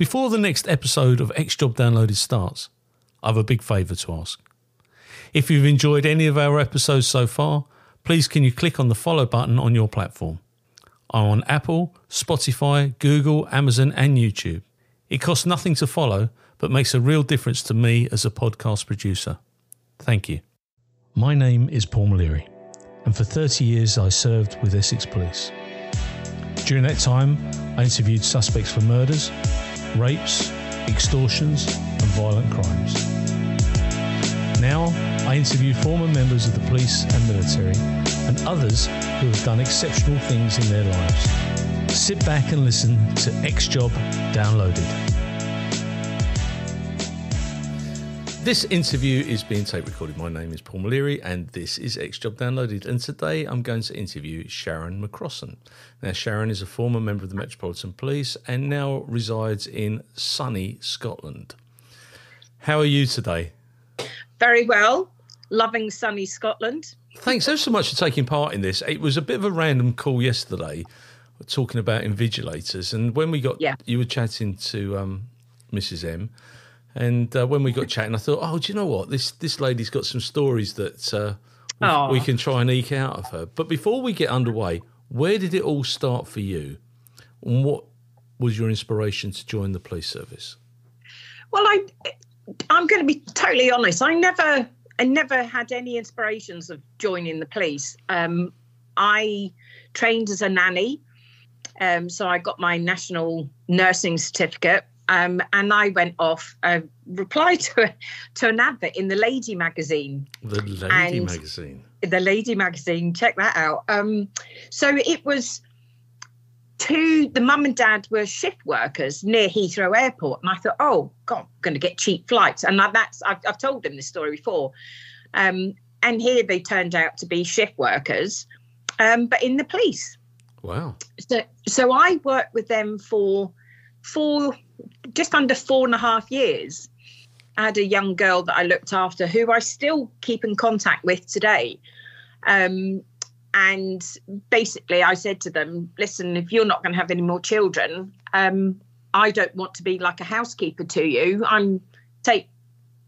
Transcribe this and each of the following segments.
Before the next episode of X Job Downloaded starts, I have a big favour to ask. If you've enjoyed any of our episodes so far, please can you click on the follow button on your platform. I'm on Apple, Spotify, Google, Amazon and YouTube. It costs nothing to follow, but makes a real difference to me as a podcast producer. Thank you. My name is Paul Maleary, and for 30 years I served with Essex Police. During that time, I interviewed suspects for murders, rapes, extortions and violent crimes. Now, I interview former members of the police and military and others who have done exceptional things in their lives. Sit back and listen to X Job Downloaded. This interview is being tape recorded. My name is Paul Maleary and this is X Job Downloaded. And today I'm going to interview Sharon McCrossan. Now, Sharon is a former member of the Metropolitan Police and now resides in sunny Scotland. How are you today? Very well. Loving sunny Scotland. Thanks ever so much for taking part in this. It was a bit of a random call yesterday talking about invigilators. And when we got, you were chatting to Mrs. M. And when we got chatting, I thought, oh, do you know what? This lady's got some stories that we can try and eke out of her. But before we get underway, where did it all start for you? And what was your inspiration to join the police service? Well, I'm going to be totally honest. I never had any inspirations of joining the police. I trained as a nanny. So I got my national nursing certificate. And I went off, replied to an advert in the Lady magazine. The Lady magazine. The Lady magazine, check that out. So it was the mum and dad were shift workers near Heathrow Airport. And I thought, oh, God, I'm going to get cheap flights. And I've told them this story before. And here they turned out to be shift workers, but in the police. Wow. So I worked with them for just under 4.5 years. I had a young girl that I looked after who I still keep in contact with today. And basically I said to them, listen, if you're not going to have any more children, I don't want to be like a housekeeper to you. I'm take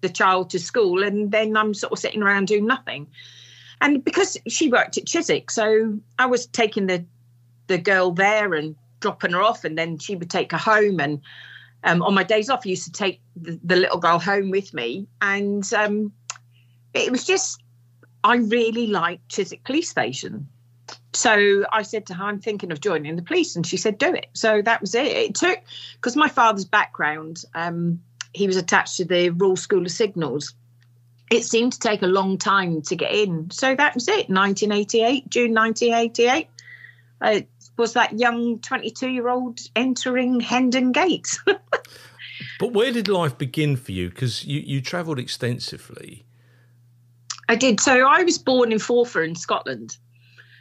the child to school and then I'm sort of sitting around doing nothing. And because she worked at Chiswick, so I was taking the girl there and dropping her off, and then she would take her home. And on my days off, I used to take the little girl home with me. And it was just, I really liked Chiswick Police Station. So I said to her, I'm thinking of joining the police. And she said, do it. So that was it. It took, because my father's background, he was attached to the Royal School of Signals. It seemed to take a long time to get in. So that was it, June 1988. Was that young 22-year-old entering Hendon Gate. But where did life begin for you? Because you travelled extensively. I did. So I was born in Forfar in Scotland.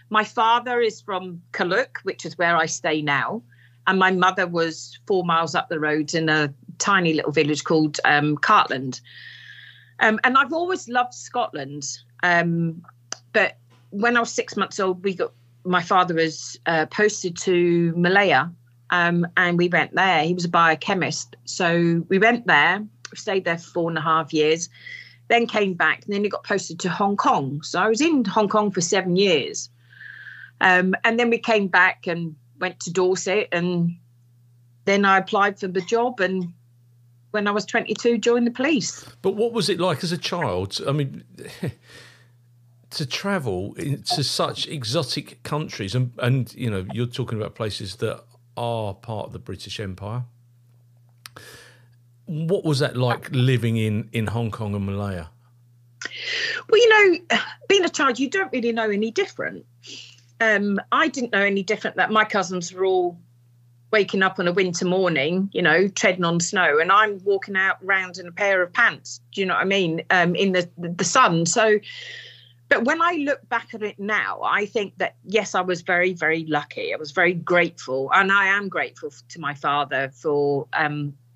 My father is from Calluck, which is where I stay now. And my mother was 4 miles up the road in a tiny little village called Cartland. And I've always loved Scotland. But when I was 6 months old, my father was posted to Malaya, and we went there. He was a biochemist. So we went there, stayed there for 4.5 years, then came back, and then he got posted to Hong Kong. So I was in Hong Kong for 7 years. And then we came back and went to Dorset, and then I applied for the job, and when I was 22, joined the police. But what was it like as a child? I mean... to travel into such exotic countries and you know, you're talking about places that are part of the British Empire. What was that like living in Hong Kong and Malaya? Well, you know, being a child, you don't really know any different. I didn't know any different that my cousins were all waking up on a winter morning, you know, treading on snow, and I'm walking out round in a pair of pants. Do you know what I mean? In the sun. So... But when I look back at it now, I think that, yes, I was very, very lucky. I was very grateful. And I am grateful to my father for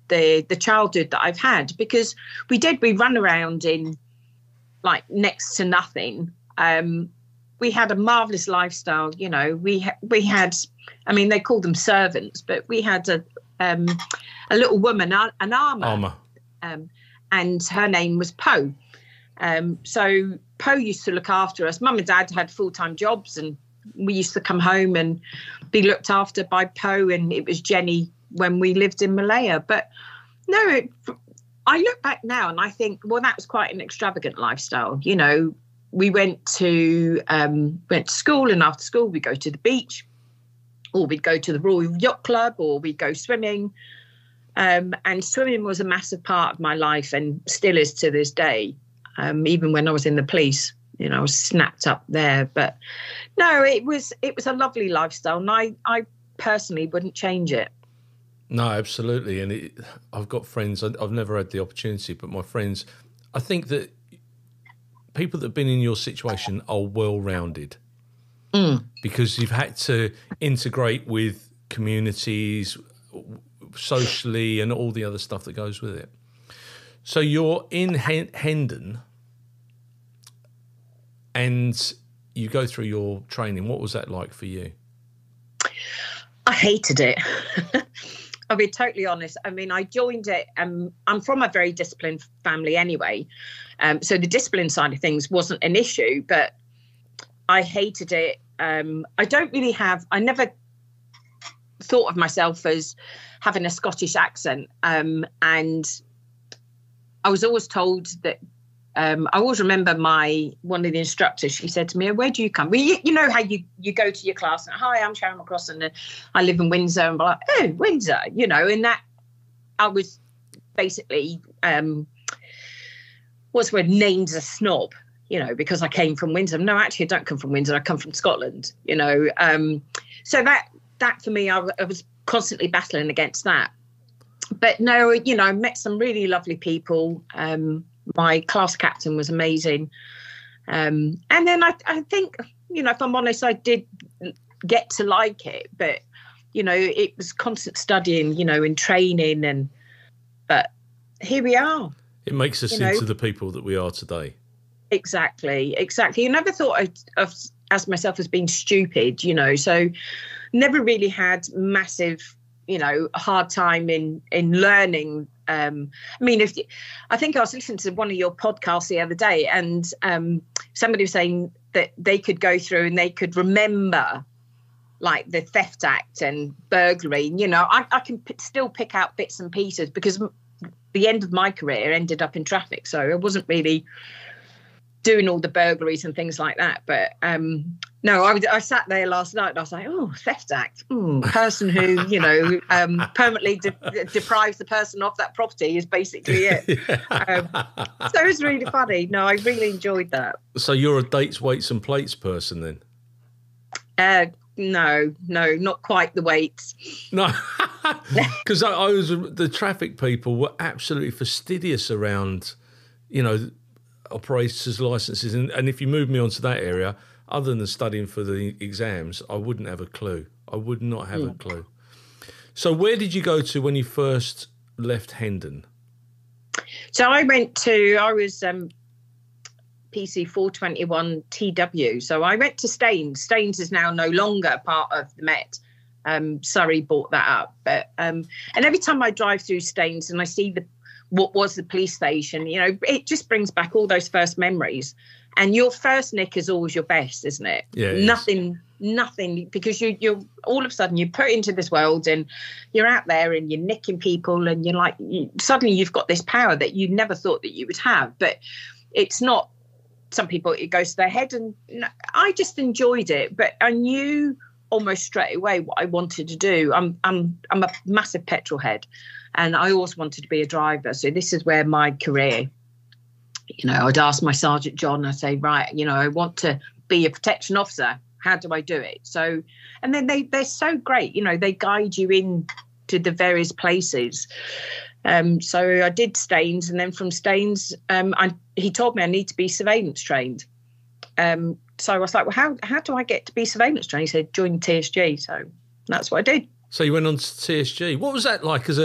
the childhood that I've had, because we run around in like next to nothing. We had a marvellous lifestyle. You know, we had, I mean, they call them servants, but we had a little woman, an Armour. And her name was Poe. So Poe used to look after us. Mum and Dad had full-time jobs, and we used to come home and be looked after by Poe, and it was Jenny when we lived in Malaya. But no, I look back now and I think, well, that was quite an extravagant lifestyle. You know, we went to school, and after school we'd go to the beach, or we'd go to the Royal Yacht Club, or we'd go swimming. And swimming was a massive part of my life, and still is to this day. Even when I was in the police, you know, I was snapped up there. But no, it was a lovely lifestyle, and I personally wouldn't change it. No, absolutely. And I've got friends, I've never had the opportunity, but my friends, I think that people that have been in your situation are well-rounded because you've had to integrate with communities socially and all the other stuff that goes with it. So you're in Hendon and you go through your training. What was that like for you? I hated it. I'll be totally honest. I mean, I joined it. I'm from a very disciplined family anyway. So the discipline side of things wasn't an issue, but I hated it. I never thought of myself as having a Scottish accent. And I was always told that, I always remember one of the instructors, she said to me, where do you come? Well, you know how you go to your class and, hi, I'm Sharon McCrossan and I live in Windsor. And I'm like, oh, Windsor, you know, and that I was basically, what's the word, named as a snob, you know, because I came from Windsor. No, actually, I don't come from Windsor. I come from Scotland, you know. So that for me, I was constantly battling against that. But no, you know, I met some really lovely people. My class captain was amazing. And then I think, you know, if I'm honest, I did get to like it. But, you know, it was constant studying, you know, and training. But here we are. It makes us into the people that we are today. Exactly. You never thought of as myself as being stupid, you know, so never really had massive, you know, hard time in learning. I mean, I think I was listening to one of your podcasts the other day, and somebody was saying that they could go through and they could remember like the Theft Act and burglary. You know, I can still pick out bits and pieces because the end of my career ended up in traffic. So I wasn't really doing all the burglaries and things like that. But no, I sat there last night and I was like, oh, Theft Act, person who, you know, permanently deprives the person of that property is basically it. So it was really funny. No, I really enjoyed that. So you're a dates, weights and plates person then? No, not quite the weights. No, because the traffic people were absolutely fastidious around, you know, operators' licenses. And if you move me onto that area, other than studying for the exams, I wouldn't have a clue. I would not have a clue. So where did you go to when you first left Hendon? So I was PC 421 TW. So I went to Staines. Staines is now no longer part of the Met. Surrey bought that up. But and every time I drive through Staines and I see what was the police station, you know, it just brings back all those first memories. And your first nick is always your best, isn't it? Yeah. Nothing, because you're all of a sudden you're put into this world and you're out there and you're nicking people and you're like, suddenly you've got this power that you never thought that you would have. But it's not, some people, it goes to their head. And I just enjoyed it, but I knew almost straight away what I wanted to do. I'm a massive petrol head and I always wanted to be a driver. So this is where my career, you know, I'd ask my Sergeant John, I'd say, right, you know, I want to be a protection officer. How do I do it? So, and then they're so great, you know, they guide you in to the various places. So I did Staines, and then from Staines, he told me I need to be surveillance trained. So I was like, well, how do I get to be surveillance trained? He said, join TSG. So that's what I did. So you went on to TSG. What was that like as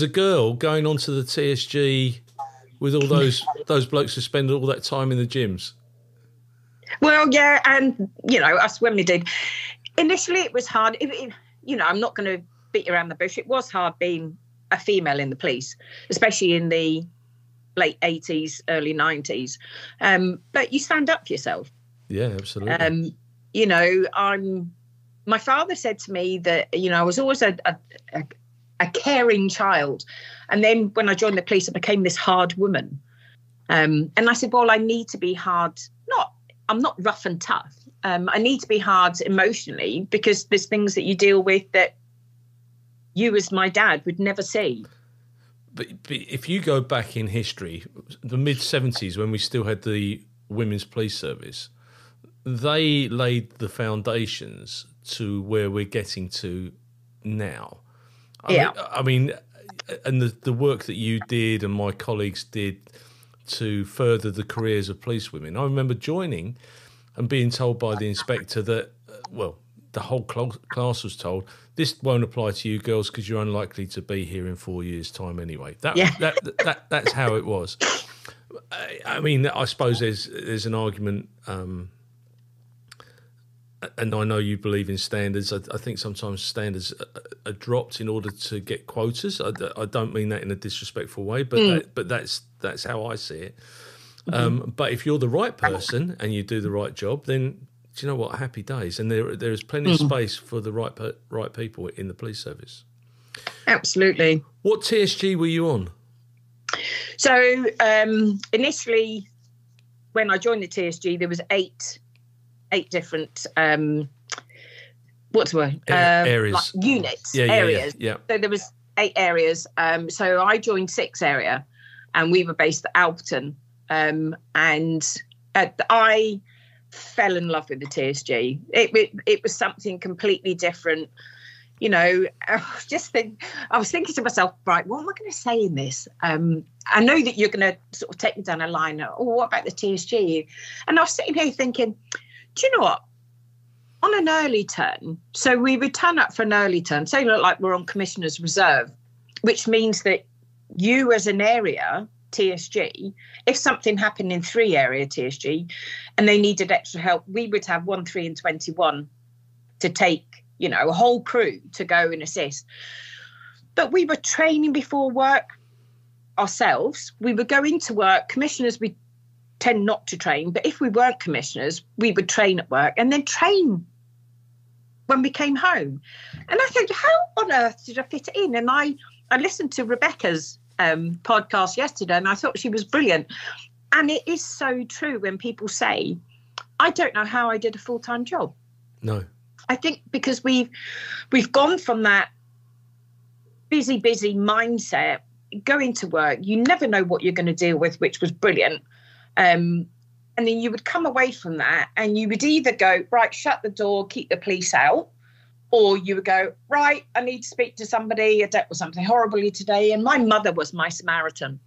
a girl going on to the TSG with all those blokes who spend all that time in the gyms? Well, yeah, and, you know, us when we did. Initially, it was hard. You know, I'm not going to beat around the bush. It was hard being a female in the police, especially in the late 80s, early 90s. But you stand up for yourself. Yeah, absolutely. My father said to me that, I was always a caring child. And then when I joined the police, I became this hard woman. And I said, well, I need to be hard. I'm not rough and tough. I need to be hard emotionally, because there's things that you deal with that you as my dad would never see. But if you go back in history, the mid-70s, when we still had the Women's Police Service, they laid the foundations to where we're getting to now. I mean, and the work that you did and my colleagues did to further the careers of policewomen. I remember joining and being told by the inspector that, the whole class was told, this won't apply to you girls because you're unlikely to be here in 4 years' time anyway. That's how it was. I mean, I suppose there's an argument, and I know you believe in standards. I think sometimes standards are dropped in order to get quotas. I don't mean that in a disrespectful way, but that's how I see it. But if you're the right person and you do the right job, then do you know what? Happy days. And there is plenty of space for the right people in the police service. Absolutely. What TSG were you on? So initially, when I joined the TSG, there was eight different areas, like units, areas. Yeah. So there was 8 areas. So I joined 6 area, and we were based at Alperton. And I fell in love with the TSG. It was something completely different. I was thinking to myself, right, what am I going to say in this? I know that you're going to sort of take me down a line. Oh, what about the TSG? And I was sitting here thinking, do you know what? On an early turn, so we would turn up for an early turn, say like we're on Commissioner's Reserve, which means that you as an area TSG, if something happened in 3 area TSG and they needed extra help, we would have 1, 3 and 21 to take, a whole crew to go and assist. But we were training before work ourselves. We would go into work. Commissioners, we tend not to train, but if we weren't commissioners, we would train at work and then train when we came home. And I thought, how on earth did I fit it in? And I listened to Rebecca's podcast yesterday, and I thought she was brilliant. And it is so true when people say, I don't know how I did a full-time job. No. I think because we've gone from that busy mindset, going to work, you never know what you're going to deal with, which was brilliant. And then you would come away from that and you would either go, right, shut the door, keep the police out, or you would go, right, I need to speak to somebody. I dealt with something horribly today. And my mother was my Samaritan.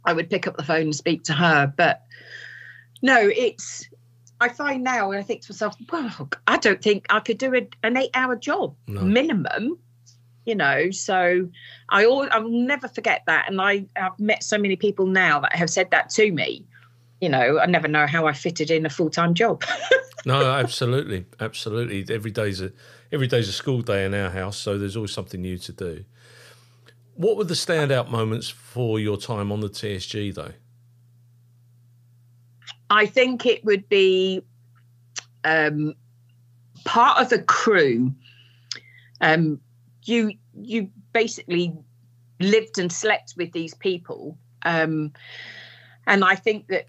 I would pick up the phone and speak to her. But no, I find now, and I think to myself, well, I don't think I could do an 8-hour job minimum, so I will never forget that. And I've met so many people now that have said that to me. I never know how I fitted in a full-time job. No, absolutely. Every day's a school day in our house, so there's always something new to do. What were the standout moments for your time on the TSG, though? I think it would be part of the crew. You basically lived and slept with these people. And I think that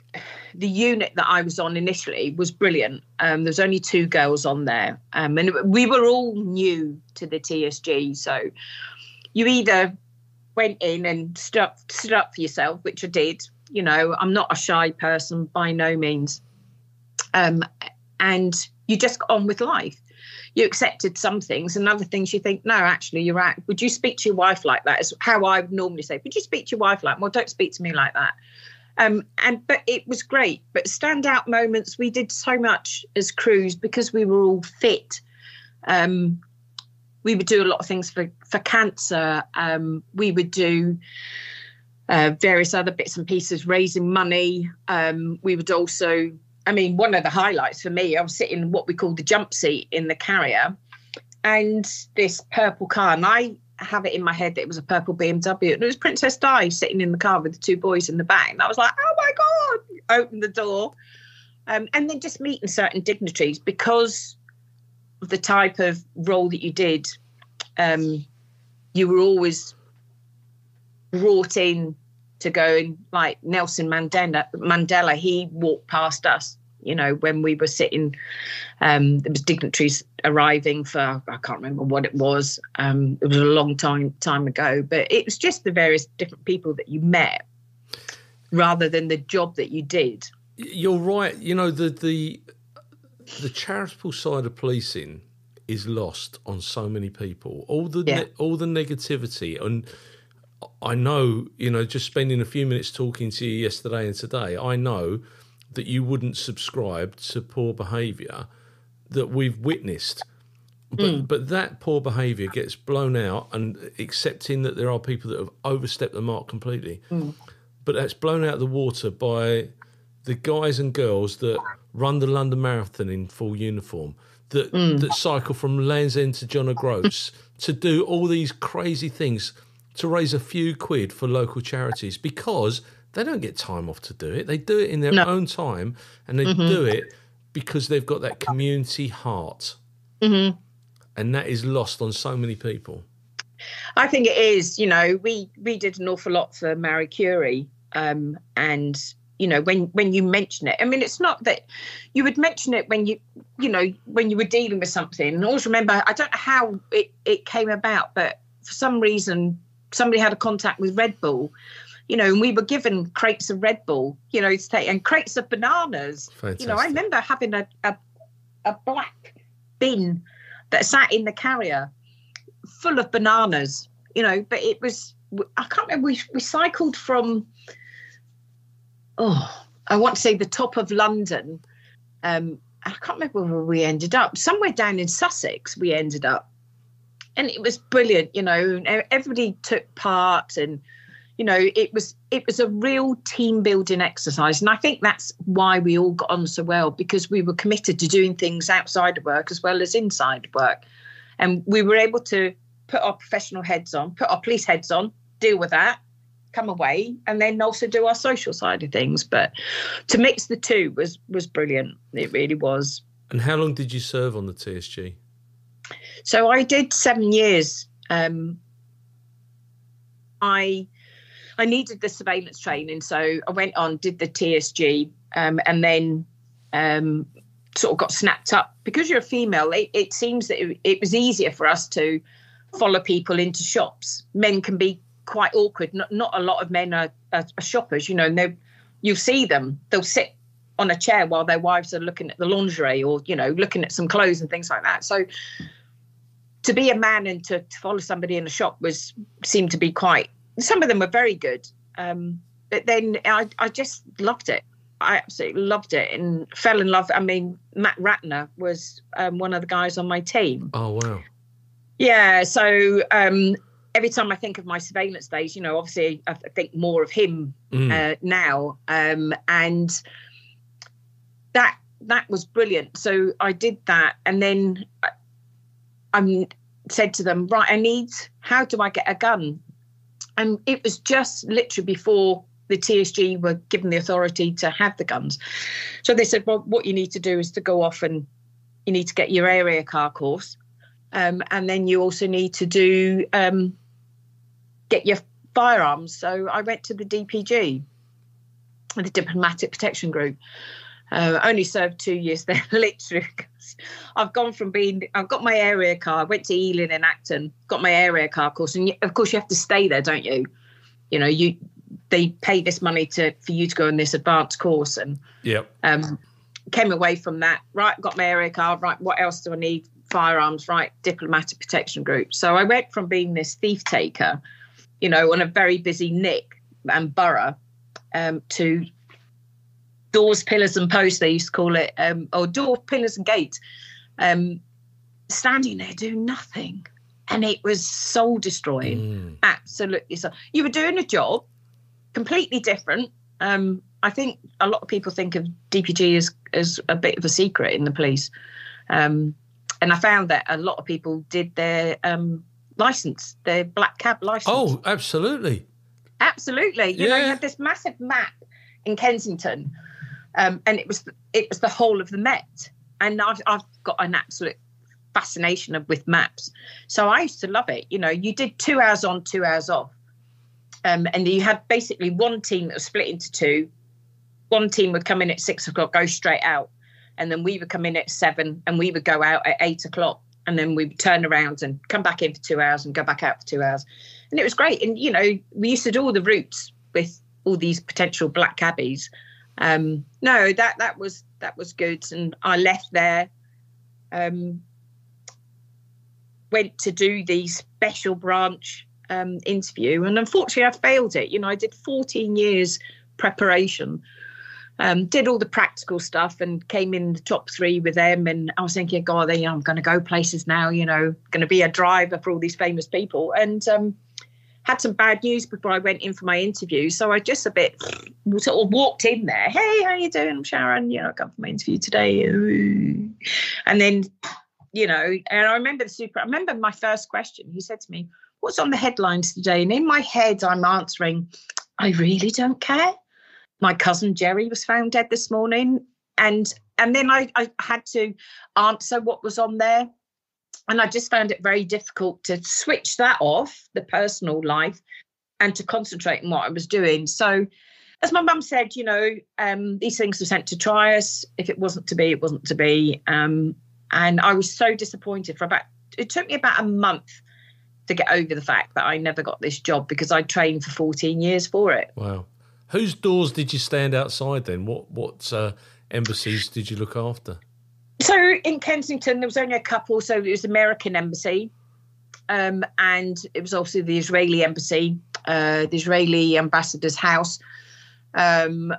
the unit that I was on initially was brilliant. There's only 2 girls on there. And we were all new to the TSG. So you either went in and stood up for yourself, which I did. I'm not a shy person by no means. And you just got on with life. You accepted some things, and other things you think, no, actually, you're right. Would you speak to your wife like that? Is how I would normally say. Would you speak to your wife like that? Well, don't speak to me like that. But it was great. But standout moments, we did so much as crews because we were all fit. We would do a lot of things for cancer. We would do various other bits and pieces, raising money. We would also, one of the highlights for me, I was sitting in what we call the jump seat in the carrier, and this purple car, and I have it in my head that it was a purple BMW. And it was Princess Di sitting in the car with the two boys in the back. And I was like, oh my God, open the door. And then just meeting certain dignitaries because of the type of role that you did. You were always brought in to go, and like Nelson Mandela, he walked past us, you know, when we were sitting. There was dignitaries arriving for, I can't remember what it was. It was a long time ago, but it was just the various different people that you met rather than the job that you did. You're right. You know, the charitable side of policing is lost on so many people. All the negativity, and I know, you know, just spending a few minutes talking to you yesterday and today, I know that you wouldn't subscribe to poor behaviour that we've witnessed. But that poor behaviour gets blown out, and accepting that there are people that have overstepped the mark completely. But that's blown out of the water by the guys and girls that run the London Marathon in full uniform, that cycle from Land's End to John O'Groats, to do all these crazy things to raise a few quid for local charities, because they don't get time off to do it. They do it in their own time, and they do it because they've got that community heart. And that is lost on so many people. I think it is. You know, we did an awful lot for Marie Curie, and you know, when you mention it, I mean, it's not that you would mention it when you know, when you were dealing with something. And always remember, I don't know how it came about, but for some reason, somebody had a contact with Red Bull, you know, and we were given crates of Red Bull, you know, to take, and crates of bananas. Fantastic. You know, I remember having a black bin that sat in the carrier full of bananas, you know, but it was, I can't remember, we cycled from, I want to say the top of London. I can't remember where we ended up. Somewhere down in Sussex we ended up. And it was brilliant, you know, everybody took part, and, you know, it was a real team building exercise. And I think that's why we all got on so well, because we were committed to doing things outside of work as well as inside work. And we were able to put our professional heads on, put our police heads on, deal with that, come away, and then also do our social side of things. But to mix the two was brilliant. It really was. And how long did you serve on the TSG? So I did 7 years. I needed the surveillance training, so I went on, did the TSG, and then sort of got snapped up. Because you're a female, it seems that it was easier for us to follow people into shops. Men can be quite awkward. Not a lot of men are shoppers, you know, and you'll see them. They'll sit on a chair while their wives are looking at the lingerie, or, you know, looking at some clothes and things like that. So to be a man and to follow somebody in a shop seemed to be quite, some of them were very good. But then I just loved it. I absolutely loved it and fell in love. I mean, Matt Ratner was one of the guys on my team. Oh, wow. Yeah. So every time I think of my surveillance days, you know, obviously I think more of him now. And that was brilliant. So I did that. And then I said to them, right, how do I get a gun? And it was just literally before the TSG were given the authority to have the guns. So they said, well, what you need to do is to go off and you need to get your area car course. And then you also need to do, get your firearms. So I went to the DPG, the Diplomatic Protection Group. Only served 2 years there, literally. I've got my area car, went to Ealing and Acton, got my area car course. And of course you have to stay there, don't you? You know, they pay this money for you to go on this advanced course. And came away from that, right, got my area car, right, what else do I need? Firearms, right, Diplomatic Protection Group. So I went from being this thief taker, you know, on a very busy nick and borough, to doors, pillars and posts, they used to call it, or door, pillars and gates, standing there doing nothing. And it was soul destroying, absolutely. So you were doing a job completely different. I think a lot of people think of DPG as a bit of a secret in the police. And I found that a lot of people did their license, their black cab license. Oh, absolutely. Absolutely. You know, you had this massive map in Kensington, and it was the whole of the Met. And I've got an absolute fascination with maps. So I used to love it. You know, you did 2 hours on, 2 hours off. And you had basically one team that was split into two. One team would come in at 6 o'clock, go straight out. And then we would come in at 7 and we would go out at 8 o'clock. And then we would turn around and come back in for 2 hours and go back out for 2 hours. And it was great. And, you know, we used to do all the routes with all these potential black cabbies. No, that was good. And I left there, went to do the special branch interview. And unfortunately, I failed it. You know, I did 14 years preparation. Did all the practical stuff and came in the top 3 with them. And I was thinking, God, I'm going to go places now, you know, going to be a driver for all these famous people. And had some bad news before I went in for my interview. So I just a bit sort of walked in there. Hey, how you doing? I'm Sharon. You know, I come for my interview today. And then, you know, and I remember my first question. He said to me, what's on the headlines today? And in my head, I'm answering, I really don't care. My cousin Jerry was found dead this morning. And then I had to answer what was on there. And I just found it very difficult to switch that off, the personal life, and to concentrate on what I was doing. So as my mum said, you know, these things were sent to try us. If it wasn't to be, it wasn't to be. And I was so disappointed it took me about a month to get over the fact that I never got this job because I trained for 14 years for it. Wow. Whose doors did you stand outside then? What embassies did you look after? So in Kensington, there was only a couple. So it was American Embassy, and it was also the Israeli Embassy, the Israeli ambassador's house. And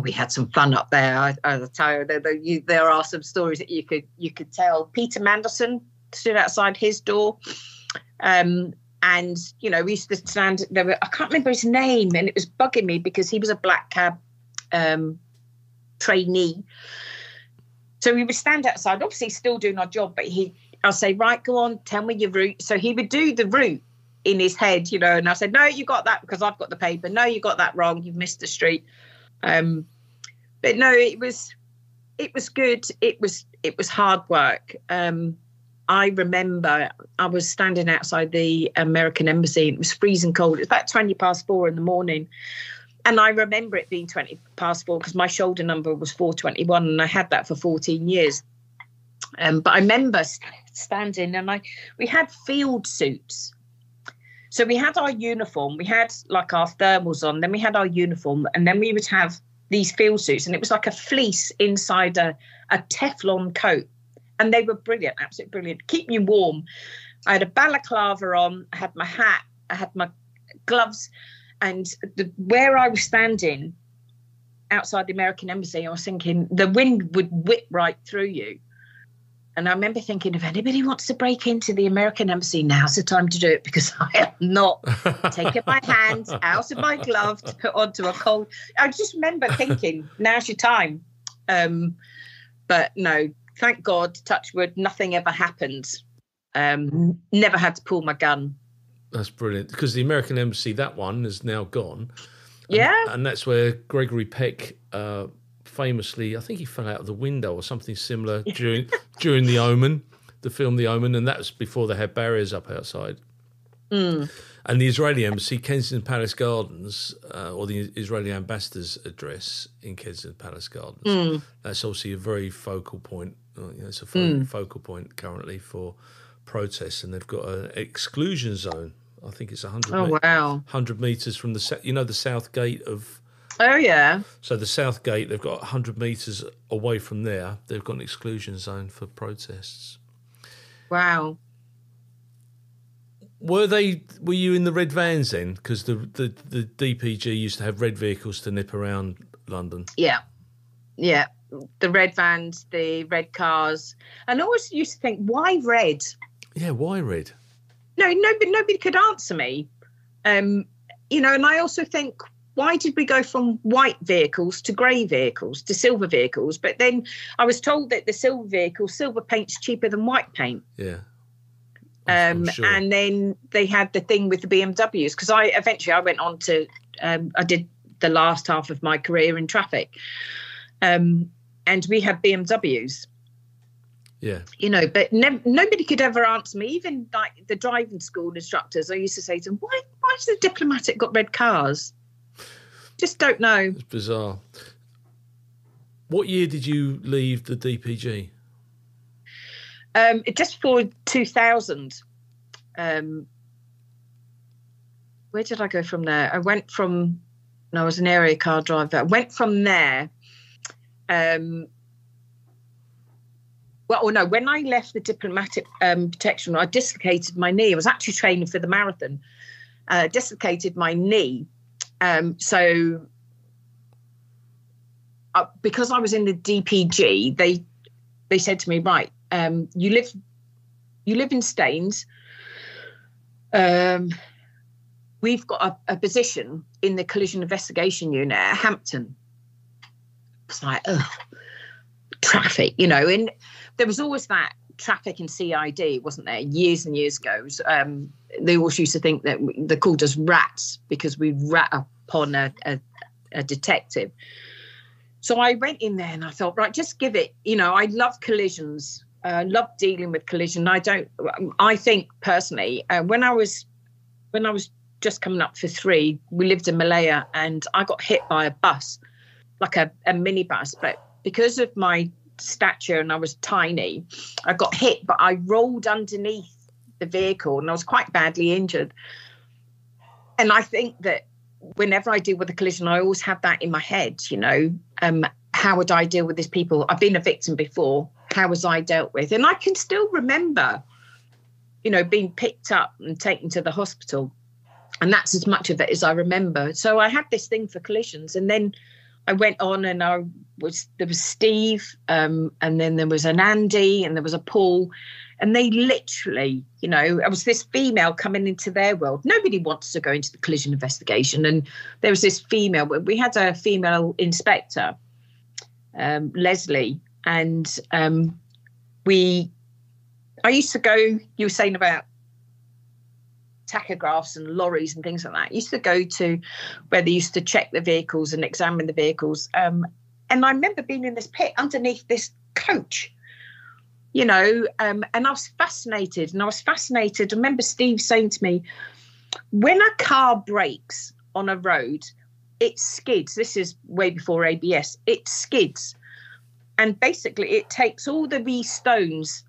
we had some fun up there. I'll tell you, there are some stories that you could tell. Peter Mandelson stood outside his door. And, you know, we used to stand there. I can't remember his name, and it was bugging me because he was a black cab trainee. So we would stand outside, obviously still doing our job, but I'll say, right, go on, tell me your route. So he would do the route in his head, you know, and I said, no, you got that because I've got the paper. No, you got that wrong. You've missed the street. But no, it was good. It was hard work. I remember I was standing outside the American Embassy. And it was freezing cold. It was about 4:20 in the morning. And I remember it being 4:20 because my shoulder number was 421 and I had that for 14 years. But I remember standing and we had field suits. So we had our uniform. We had like our thermals on. Then we had our uniform. And then we would have these field suits. And it was like a fleece inside a Teflon coat. And they were brilliant, absolutely brilliant. Keep you warm. I had a balaclava on. I had my hat. I had my gloves. And where I was standing outside the American Embassy, I was thinking the wind would whip right through you. And I remember thinking, if anybody wants to break into the American Embassy, now's the time to do it because I am not taking my hands out of my glove to put onto a cold. I just remember thinking, now's your time. But no, thank God, touch wood, nothing ever happened. Never had to pull my gun. That's brilliant because the American Embassy, that one is now gone. Yeah. And that's where Gregory Peck famously, I think he fell out of the window or something similar during The Omen, the film The Omen, and that was before they had barriers up outside. Mm. And the Israeli Embassy, Kensington Palace Gardens, or the Israeli ambassador's address in Kensington Palace Gardens, that's obviously a very focal point. It's a focal point currently for protests, and they've got an exclusion zone. I think it's 100 metres from the south gate of... Oh, yeah. So the south gate, they've got 100 metres away from there. They've got an exclusion zone for protests. Wow. Were you in the red vans then? Because the DPG used to have red vehicles to nip around London. Yeah. Yeah. The red vans, the red cars. And I always used to think, why red? Yeah, why red? No, nobody could answer me. And I also think, why did we go from white vehicles to grey vehicles to silver vehicles? But then I was told that the silver paint's cheaper than white paint. Yeah. I'm sure. And then they had the thing with the BMWs, because I went on to, I did the last half of my career in traffic, and we had BMWs. Yeah. You know, but nobody could ever answer me, even like the driving school instructors. I used to say to them, why has the Diplomatic got red cars? Just don't know. It's bizarre. What year did you leave the DPG? Just for 2000. Where did I go from there? I was an area car driver. I went from there. When I left the diplomatic protection, I dislocated my knee. I was actually training for the marathon. Dislocated my knee. Because I was in the DPG, they said to me, right, you live in Staines. We've got a position in the collision investigation unit at Hampton. It's like, traffic, you know, and there was always that traffic and CID, wasn't there, years and years ago. They always used to think that they called us rats because we rat upon a detective. So I went in there and I thought, right, just give it, you know, I love collisions. Love dealing with collision. I think personally, when I was just coming up for 3, we lived in Malaya and I got hit by a bus, like a minibus, but because of my stature and I was tiny, I got hit, but I rolled underneath the vehicle and I was quite badly injured. And I think that whenever I deal with a collision, I always have that in my head, you know, how would I deal with these people? I've been a victim before. How was I dealt with? And I can still remember, you know, being picked up and taken to the hospital. And that's as much of it as I remember. So I had this thing for collisions. And then I went on and there was Steve, and then there was an Andy and there was a Paul. And they literally, you know, I was this female coming into their world. Nobody wants to go into the collision investigation. And there was this female, we had a female inspector, Leslie, and I used to go, you were saying about tachographs and lorries and things like that. I used to go to where they used to check the vehicles and examine the vehicles. And I remember being in this pit underneath this coach, you know, and I was fascinated. I remember Steve saying to me, when a car brakes on a road, it skids. This is way before ABS. It skids. And basically it takes all the wee stones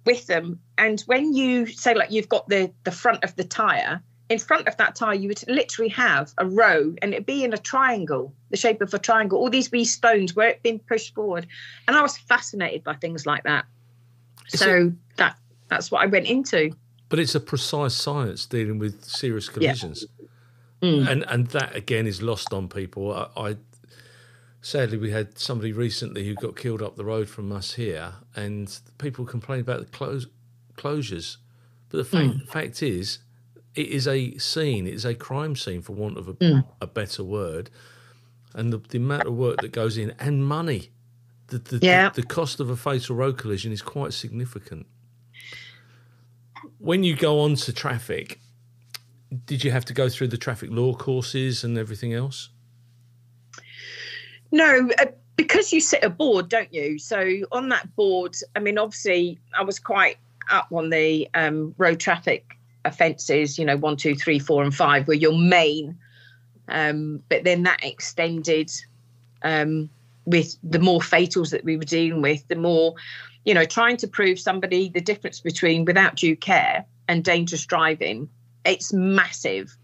with them. And when you say, like, you've got the front of the tyre, in front of that tyre, you would literally have a row and it'd be in a triangle, the shape of a triangle, all these wee stones where it'd been pushed forward. And I was fascinated by things like that. That's what I went into. But it's a precise science dealing with serious collisions. Yeah. And that, again, is lost on people. Sadly, we had somebody recently who got killed up the road from us here, and people complain about the closures. But the fact is, it is a scene, it is a crime scene, for want of a better word. And the amount of work that goes in, and money. The cost of a fatal road collision is quite significant. When you go on to traffic, did you have to go through the traffic law courses and everything else? No, because you sit a board, don't you? So on that board, I mean, obviously, I was quite up on the road traffic offences, you know, 1, 2, 3, 4 and 5 were your main. But then that extended with the more fatals that we were dealing with, the more, you know, trying to prove somebody the difference between without due care and dangerous driving. It's massive.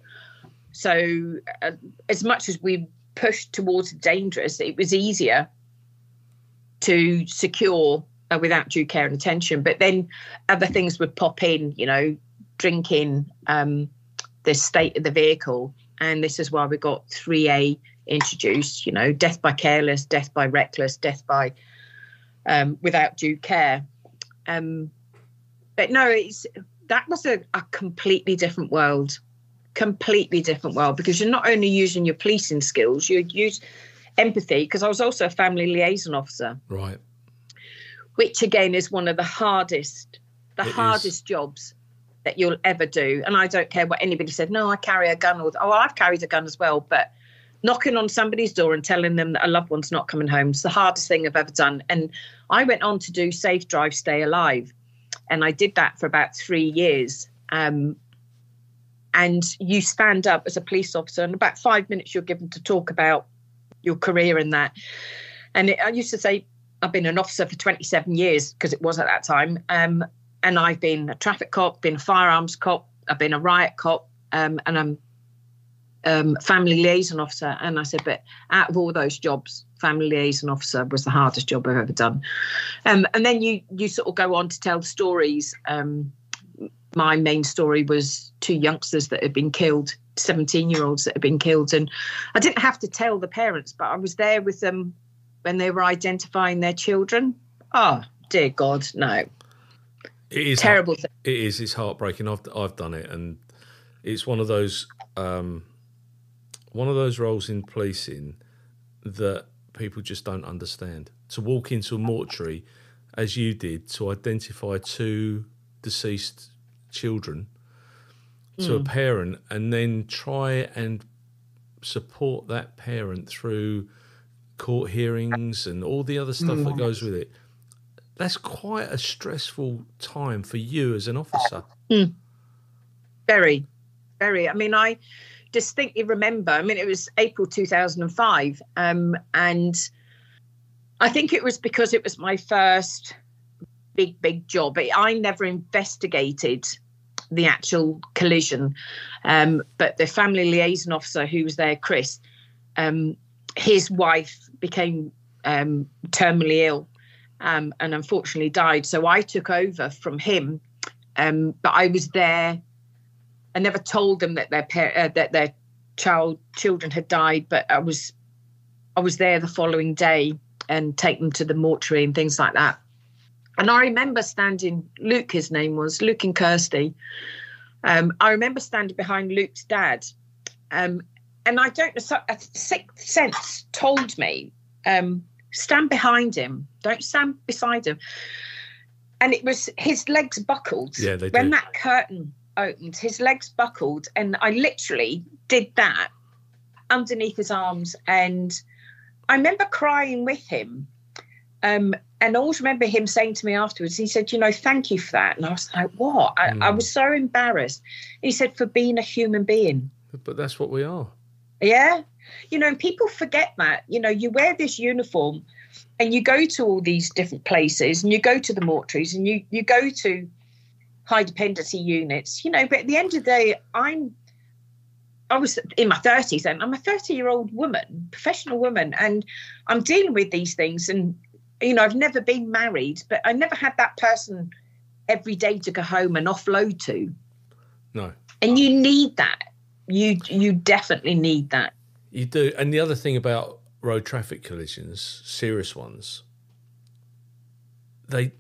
So as much as we pushed towards dangerous, it was easier to secure without due care and attention. But then other things would pop in, you know, drinking, the state of the vehicle. And this is why we got 3A introduced, you know, death by careless, death by reckless, death by without due care. But no, that was a completely different world. Because you're not only using your policing skills, you use empathy, because I was also a family liaison officer. Right. Which, again, is one of the hardest the hardest jobs that you'll ever do. And I don't care what anybody said. No, I carry a gun. Or, oh, I've carried a gun as well. But knocking on somebody's door and telling them that a loved one's not coming home is the hardest thing I've ever done. And I went on to do Safe Drive, Stay Alive. And I did that for about 3 years. And you stand up as a police officer, and about 5 minutes you're given to talk about your career in that. And I used to say, I've been an officer for 27 years, because it was at that time. And I've been a traffic cop, been a firearms cop, I've been a riot cop, and I'm family liaison officer. And I said, but out of all those jobs, family liaison officer was the hardest job I've ever done. And then you sort of go on to tell stories. My main story was 2 youngsters that had been killed, 17-year-olds that had been killed. And I didn't have to tell the parents, but I was there with them when they were identifying their children. Oh, dear God, no. It is terrible thing. It is. It's heartbreaking. I've done it, and it's one of those roles in policing that people just don't understand. To walk into a mortuary, as you did, to identify 2 deceased children to a parent, and then try and support that parent through court hearings and all the other stuff that goes with it. That's quite a stressful time for you as an officer. Very, very. I mean, I distinctly remember, it was April 2005. And I think it was because it was my first big job. I never investigated the actual collision. But the family liaison officer who was there, Chris, his wife became terminally ill. And unfortunately died. So I took over from him, but I was there. I never told them that their children had died, but I was there the following day and take them to the mortuary and things like that. And I remember standing. Luke, his name was Luke and Kirsty. I remember standing behind Luke's dad, and I don't know. A sixth sense told me. Stand behind him. Don't stand beside him. And it was his legs buckled. Yeah, they when do. that curtain opened, his legs buckled, and I literally did that underneath his arms. And I remember crying with him. And I always remember him saying to me afterwards, he said, thank you for that. And I was like, what? I was so embarrassed. He said, for being a human being. But that's what we are. Yeah. People forget that, you wear this uniform and you go to all these different places, and you go to the mortuaries, and you go to high dependency units, but at the end of the day, I was in my 30s and I'm a 30-year-old woman, professional woman, and I'm dealing with these things. And, I've never been married, but I never had that person every day to go home and offload to. No. And you need that. You definitely need that. You do. And the other thing about road traffic collisions, serious ones, this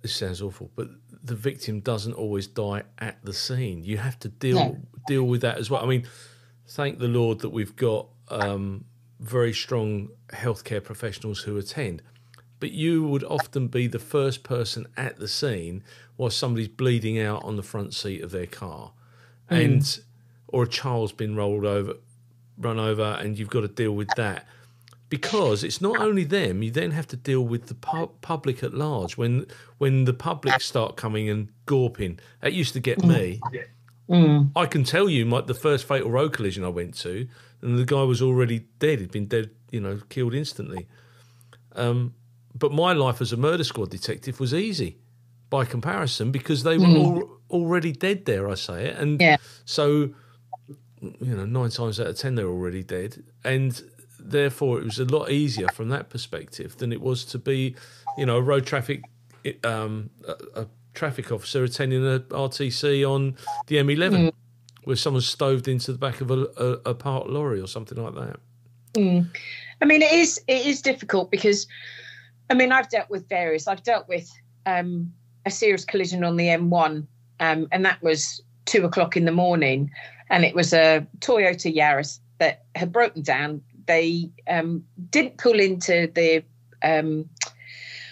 sounds awful, but the victim doesn't always die at the scene. You have to deal with that as well. I mean, thank the Lord that we've got very strong healthcare professionals who attend. But you would often be the first person at the scene while somebody's bleeding out on the front seat of their car, or a child's been run over, and you've got to deal with that. Because it's not only them, you then have to deal with the public at large. When the public start coming and gawping, that used to get me. I can tell you the first fatal road collision I went to, and the guy was already dead. He'd been dead, killed instantly. But my life as a murder squad detective was easy by comparison, because they were already dead there, I say it. And so, 9 times out of 10, they're already dead. And therefore, it was a lot easier from that perspective than it was to be, a road traffic, a traffic officer attending a RTC on the M11 where someone's stoved into the back of a parked lorry or something like that. I mean, it is difficult because, I've dealt with various. I've dealt with a serious collision on the M1, and that was 2:00 in the morning, and it was a Toyota Yaris that had broken down. They didn't pull into the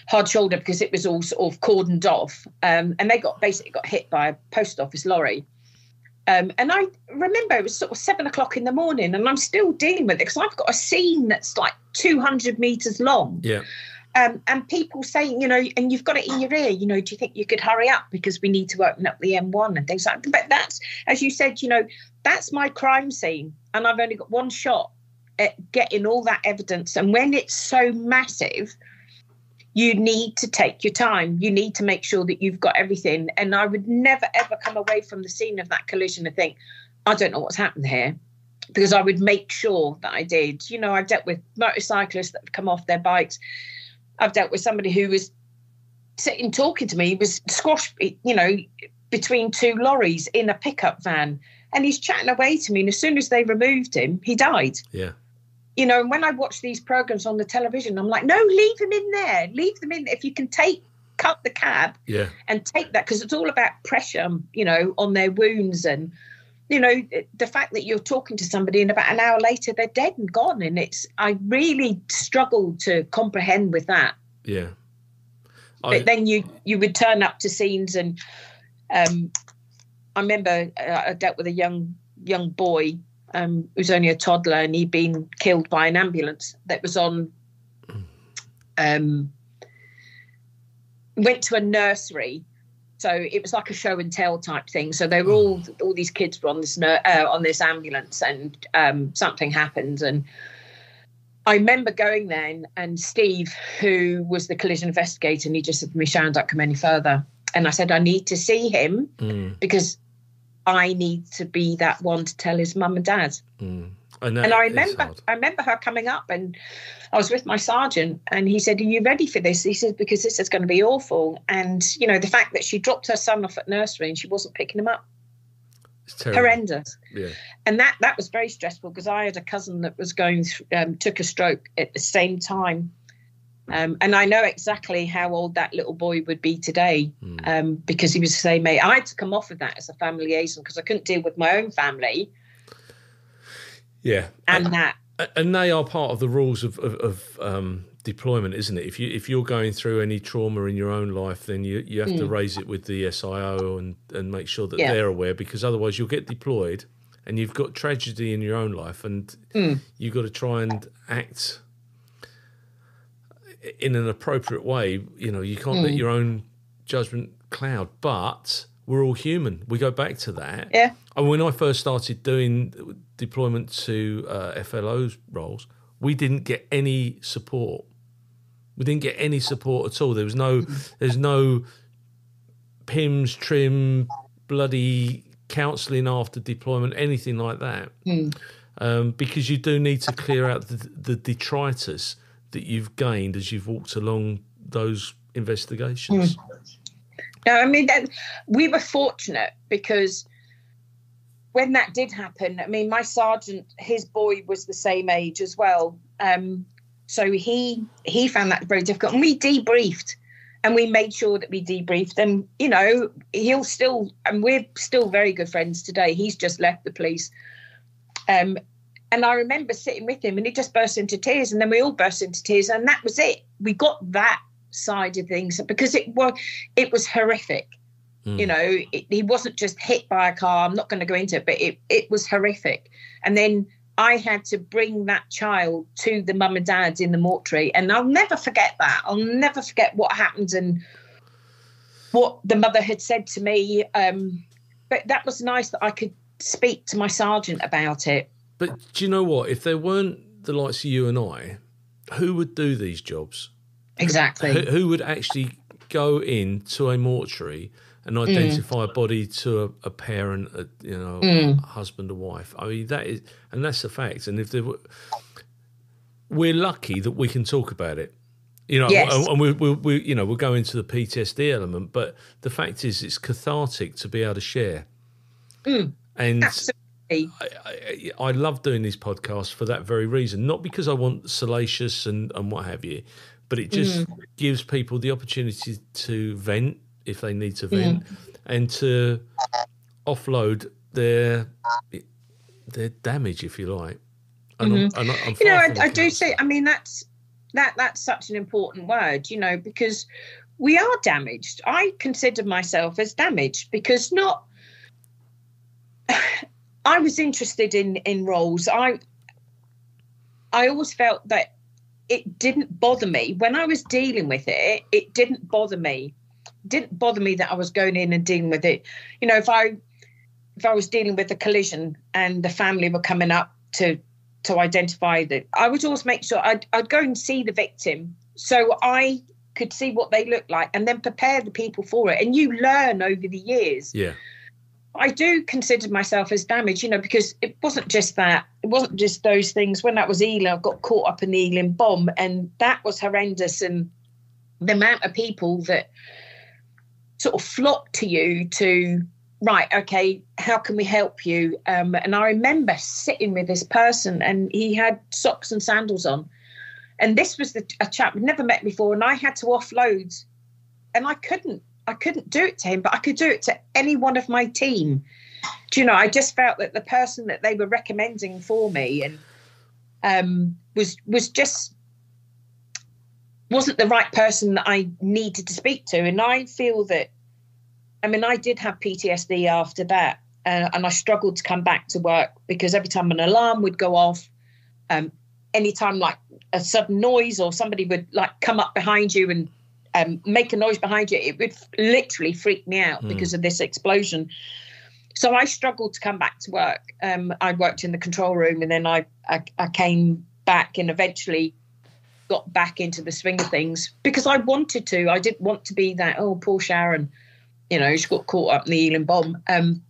hard shoulder because it was all sort of cordoned off. And they basically got hit by a post office lorry. And I remember it was sort of 7 o'clock in the morning, and I'm still dealing with it because I've got a scene that's like 200 metres long. Yeah. And people saying, and you've got it in your ear, do you think you could hurry up because we need to open up the M1 and things like that. But that's, as you said, that's my crime scene. And I've only got one shot at getting all that evidence. And when it's so massive, you need to take your time. You need to make sure that you've got everything. And I would never, ever come away from the scene of that collision and think, I don't know what's happened here. Because I would make sure that I did. I've dealt with motorcyclists that have come off their bikes. I've dealt with somebody who was sitting talking to me. He was squashed, between two lorries in a pickup van. And he's chatting away to me. And as soon as they removed him, he died. Yeah. And when I watch these programs on the television, I'm like, no, leave him in there. Leave them in. If you can cut the cab and take that, because it's all about pressure, on their wounds. And, the fact that you're talking to somebody and about an hour later, they're dead and gone. And I really struggled to comprehend with that. Yeah. But then you would turn up to scenes and I remember I dealt with a young boy who was only a toddler, and he'd been killed by an ambulance that was on, went to a nursery. So it was like a show and tell type thing. So they were all these kids were on this ambulance, and something happened. And I remember going there, and Steve, who was the collision investigator, and he just said to me, Sharon, don't come any further. And I said, I need to see him because I need to be that one to tell his mum and dad. And I remember her coming up, and I was with my sergeant, and he said, are you ready for this? He said, because this is going to be awful. And, the fact that she dropped her son off at nursery and she wasn't picking him up. It's terrible. Horrendous. Yeah. And that was very stressful because I had a cousin that was took a stroke at the same time. And I know exactly how old that little boy would be today because he was the same age. I had to come off of that as a family liaison because I couldn't deal with my own family. Yeah. And they are part of the rules of deployment, isn't it? If you're going through any trauma in your own life, then you have to raise it with the SIO and make sure that they're aware, because otherwise you'll get deployed and you've got tragedy in your own life, and you've got to try and act in an appropriate way. You can't let your own judgment cloud, but we're all human. We go back to that. Yeah. And when I first started doing deployment to FLO's roles, we didn't get any support. We didn't get any support at all. There's no PIMS, trim, bloody counselling after deployment, anything like that. Because you do need to clear out the detritus that you've gained as you've walked along those investigations. No, I mean, we were fortunate because when that did happen, I mean, my sergeant, his boy was the same age as well. So he found that very difficult. And we debriefed, and we made sure that we debriefed. And, he'll still, and we're still very good friends today. He's just left the police. And I remember sitting with him, and he just burst into tears, and then we all burst into tears, and that was it. We got that side of things because it was horrific. He wasn't just hit by a car. I'm not going to go into it, but it was horrific. And then I had to bring that child to the mum and dad in the mortuary, and I'll never forget that. I'll never forget what happened and what the mother had said to me. But that was nice that I could speak to my sergeant about it. But do you know what? If there weren't the likes of you and I, who would do these jobs? Exactly. Who would actually go into a mortuary and identify a body to a parent, a husband or wife? I mean, that's a fact. And if we're lucky that we can talk about it, yes. and we'll go into the PTSD element, but the fact is, it's cathartic to be able to share. And absolutely. I love doing these podcasts for that very reason, not because I want salacious and what have you, but it just gives people the opportunity to vent if they need to vent and to offload their damage, if you like. And I'm I do say, I mean, that's such an important word, you know, because we are damaged. I consider myself as damaged because I was interested in roles. I always felt that it didn't bother me when I was dealing with it. It didn't bother me. It didn't bother me that I was going in and dealing with it. You know, if I was dealing with a collision and the family were coming up to identify that, I would always make sure I'd go and see the victim so I could see what they look like and then prepare the people for it. And you learn over the years. Yeah. I do consider myself as damaged, you know, because it wasn't just that. It wasn't just those things. When that was Ealing, I got caught up in the Ealing bomb, and that was horrendous. And the amount of people that sort of flocked to you to, right, okay, how can we help you? And I remember sitting with this person, and he had socks and sandals on. And this was a chap I'd never met before, and I had to offload, and I couldn't do it to him, but I could do it to any one of my team. Do you know, I just felt that the person that they were recommending for me and was just wasn't the right person that I needed to speak to. And I feel that, I mean, I did have PTSD after that, and I struggled to come back to work because every time an alarm would go off, anytime like a sudden noise or somebody would like come up behind you and make a noise behind you, it would literally freak me out because of this explosion. So I struggled to come back to work. I worked in the control room, and then I came back and eventually got back into the swing of things because I wanted to. I didn't want to be that, oh, poor Sharon, you know, she got caught up in the Ealing bomb. And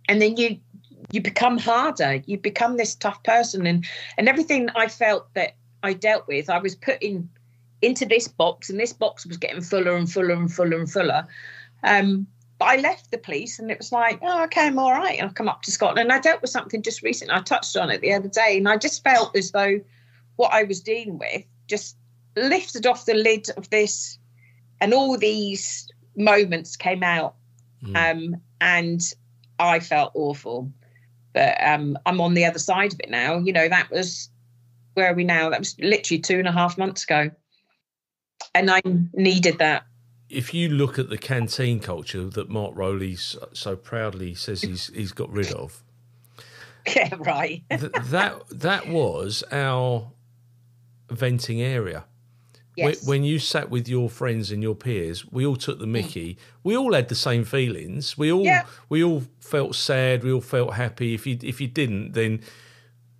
then you become harder. You become this tough person, and everything I felt that I dealt with, I was putting into this box, and this box was getting fuller and fuller and fuller and fuller. But I left the police, and it was like, oh, okay, I'm all right. I'll come up to Scotland. I dealt with something just recently. I touched on it the other day, and I just felt as though what I was dealing with just lifted off the lid of this, and all these moments came out, and I felt awful. But I'm on the other side of it now. You know, that was, where are we now? That was literally 2.5 months ago. And I needed that. If you look at the canteen culture that Mark Rowley so proudly says he's got rid of, yeah, right. that was our venting area. Yes. When you sat with your friends and your peers, we all took the mickey. We all had the same feelings. We all felt sad. We all felt happy. If you didn't, then,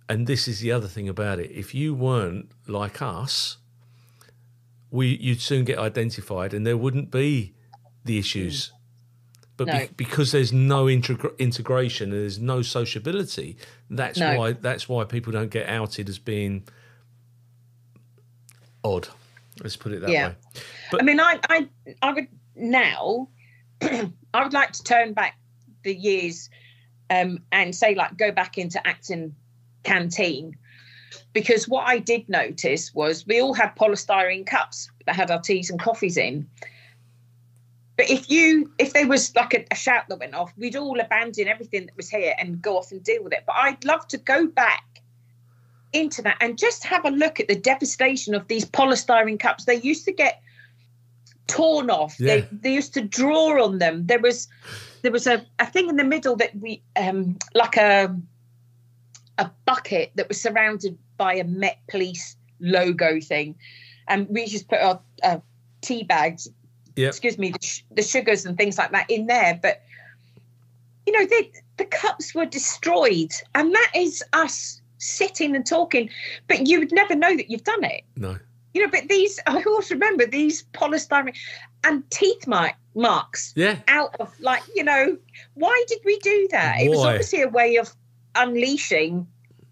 and this is the other thing about it, if you weren't like us, you'd soon get identified, and there wouldn't be the issues. But no. Because there's no integration and there's no sociability, that's why people don't get outed as being odd. Let's put it that way. But, I mean, I would now, I would like to turn back the years and say, like, go back into acting canteen. Because what I did notice was we all had polystyrene cups that had our teas and coffees in. But if there was like a shout that went off, we'd all abandon everything that was here and go off and deal with it. But I'd love to go back into that and just have a look at the devastation of these polystyrene cups. They used to get torn off. Yeah. They used to draw on them. There was a thing in the middle that we like a bucket that was surrounded by a Met Police logo thing, and we just put our tea bags, excuse me, the sugars and things like that in there. But you know, the cups were destroyed, and that is us sitting and talking. But you would never know that you've done it. No, you know. But I always remember these polystyrene and teeth marks. Yeah, out of, like, you know, why did we do that? It was obviously a way of unleashing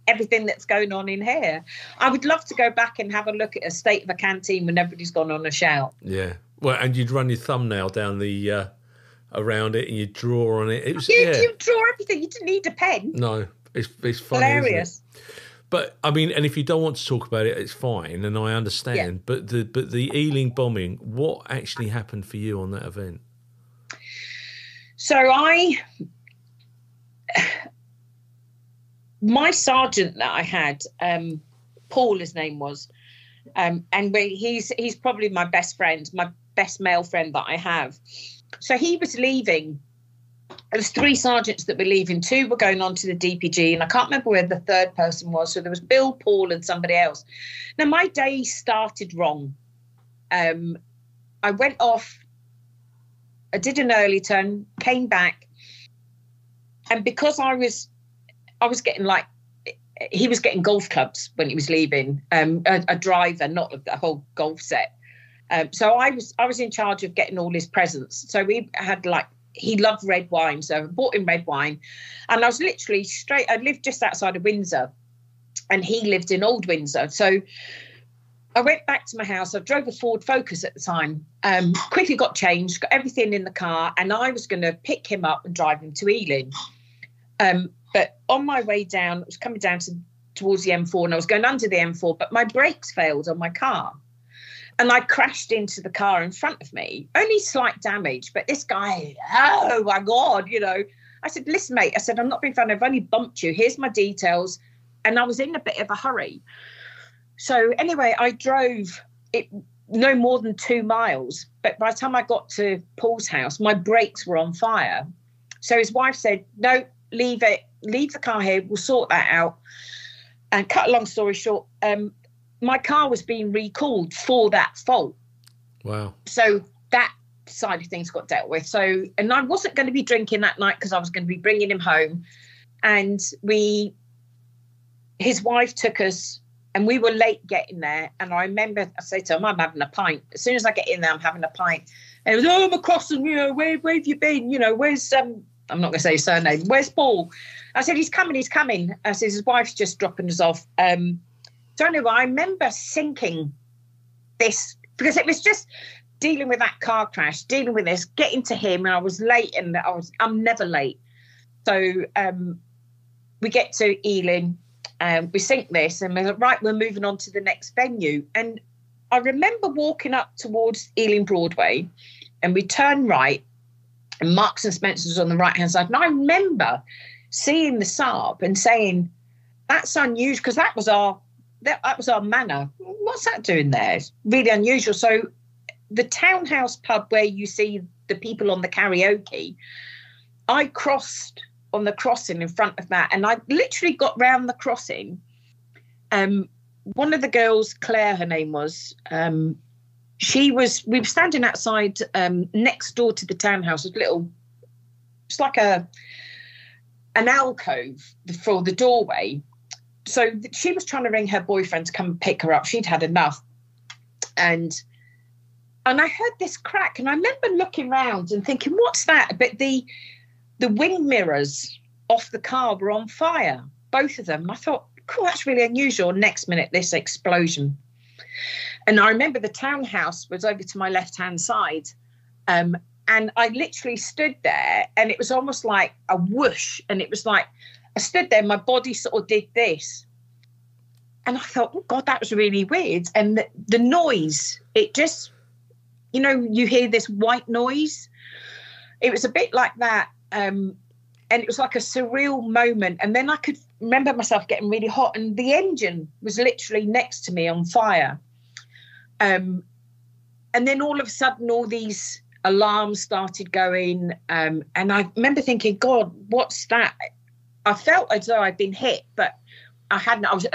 everything that's going on in here. I would love to go back and have a look at a state of a canteen when everybody's gone on a shout. Yeah. Well, and you'd run your thumbnail down the around it, and you'd draw on it. It was you draw everything. You didn't need a pen. No, it's funny. Hilarious. But I mean, and if you don't want to talk about it, it's fine, and I understand. Yeah. But the Ealing bombing, what actually happened for you on that event? So my sergeant that I had, Paul, his name was, He's probably my best friend, my best male friend that I have. So he was leaving. There was 3 sergeants that were leaving. 2 were going on to the DPG, and I can't remember where the 3rd person was. So there was Bill, Paul, and somebody else. Now, my day started wrong. I went off. I did an early turn, came back, and because I was getting he was getting golf clubs when he was leaving, a driver, not a whole golf set. So I was in charge of getting all his presents. So we had he loved red wine, so I bought him red wine, and I was literally I lived just outside of Windsor, and he lived in Old Windsor. So I went back to my house. I drove a Ford Focus at the time, quickly got changed, got everything in the car, and I was going to pick him up and drive him to Ealing. But on my way down, I was coming down towards the M4, and I was going under the M4, but my brakes failed on my car. And I crashed into the car in front of me. Only slight damage, but this guy, oh my God, I said, listen, mate, I said, I'm not being funny. I've only bumped you. Here's my details. And I was in a bit of a hurry. So anyway, I drove it no more than 2 miles. But by the time I got to Paul's house, my brakes were on fire. So his wife said, no, leave it. Leave the car here. We'll sort that out. And cut a long story short, my car was being recalled for that fault. Wow. So that side of things got dealt with. So, and I wasn't going to be drinking that night because I was going to be bringing him home. And his wife took us, and we were late getting there. And I remember I said to him, I'm having a pint. As soon as I get in there, I'm having a pint. And it was, oh, McCrossan, where have you been? Where's, I'm not going to say his surname. Where's Paul? I said, he's coming. I said, his wife's just dropping us off. So anyway, I remember thinking this, because it was just dealing with that car crash, dealing with this, getting to him, and I was late, and I'm never late. So we get to Ealing, we think this, and we're like, right, we're moving on to the next venue. And I remember walking up towards Ealing Broadway, and we turned right, and Marks and Spencer's on the right-hand side. And I remember seeing the Saab and saying, that's unusual, because that was our manor. What's that doing there? It's really unusual. So the townhouse pub where you see the people on the karaoke, I crossed on the crossing in front of that, and I literally got round the crossing. One of the girls, Claire, her name was, we were standing outside next door to the townhouse, it's like an alcove for the doorway. So she was trying to ring her boyfriend to come and pick her up. She'd had enough. And I heard this crack, and I remember looking round and thinking, what's that? But the wing mirrors off the car were on fire, both of them. I thought, cool, that's really unusual. Next minute, this explosion. And I remember the townhouse was over to my left-hand side. And I literally stood there, and it was almost like a whoosh. And it was like, I stood there, my body sort of did this. And I thought, oh, God, that was really weird. And the noise, it just, you hear this white noise. It was a bit like that. And it was like a surreal moment. And then I could remember myself getting really hot, and the engine was literally next to me on fire. And then all of a sudden, all these alarms started going. And I remember thinking, God, what's that? I felt as though I'd been hit, but I hadn't. I was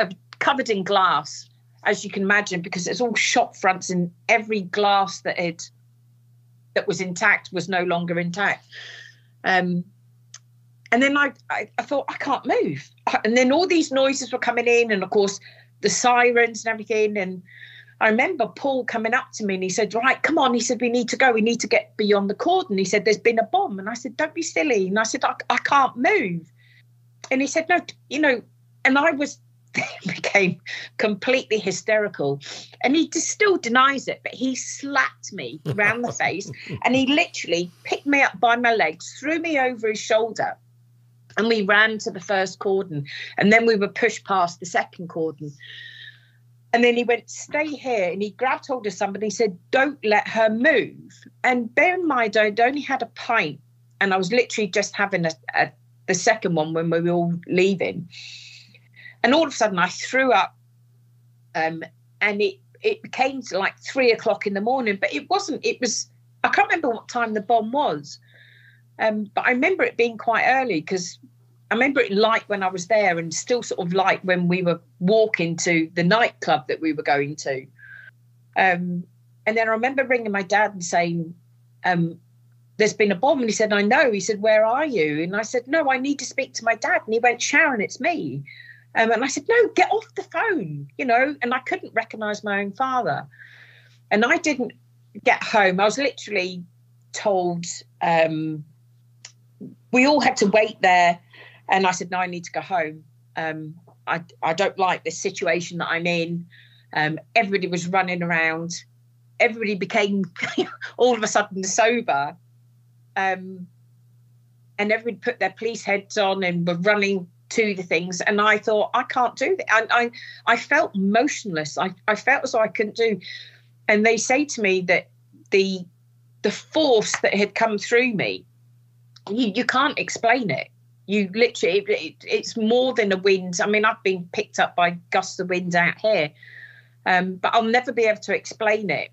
covered in glass, as you can imagine, because it's all shop fronts, and every glass that was intact was no longer intact. And then I thought, I can't move. And then all these noises were coming in, and of course the sirens and everything. And I remember Paul coming up to me, and he said, right, come on. He said, we need to go. We need to get beyond the cordon. He said, there's been a bomb. And I said, don't be silly. And I said, I can't move. And he said, no, and I became completely hysterical. And he still denies it, but he slapped me around the face, and he literally picked me up by my legs, threw me over his shoulder, and we ran to the first cordon. And then we were pushed past the second cordon. And then he went, stay here. And he grabbed hold of somebody. He said, don't let her move. And bear in mind, I'd only had a pint, and I was literally just having the second one when we were all leaving. And all of a sudden I threw up, and it became like 3 o'clock in the morning, but it wasn't. It was, I can't remember what time the bomb was, but I remember it being quite early because I remember it light when I was there and still sort of light when we were walking to the nightclub that we were going to. And then I remember ringing my dad and saying, there's been a bomb. And he said, I know. He said, where are you? And I said, no, I need to speak to my dad. And he went, Sharon, it's me. And I said, no, get off the phone, you know, and I couldn't recognise my own father. And I didn't get home. I was literally told we all had to wait there. And I said, no, I need to go home. I don't like this situation that I'm in. Everybody was running around. Everybody became all of a sudden sober. And everybody put their police heads on and were running to the things. And I thought, I can't do that. And I felt motionless. I felt as though I couldn't do. And they say to me that the force that had come through me, you can't explain it. You literally, it's more than a wind. I mean, I've been picked up by gusts of wind out here, but I'll never be able to explain it.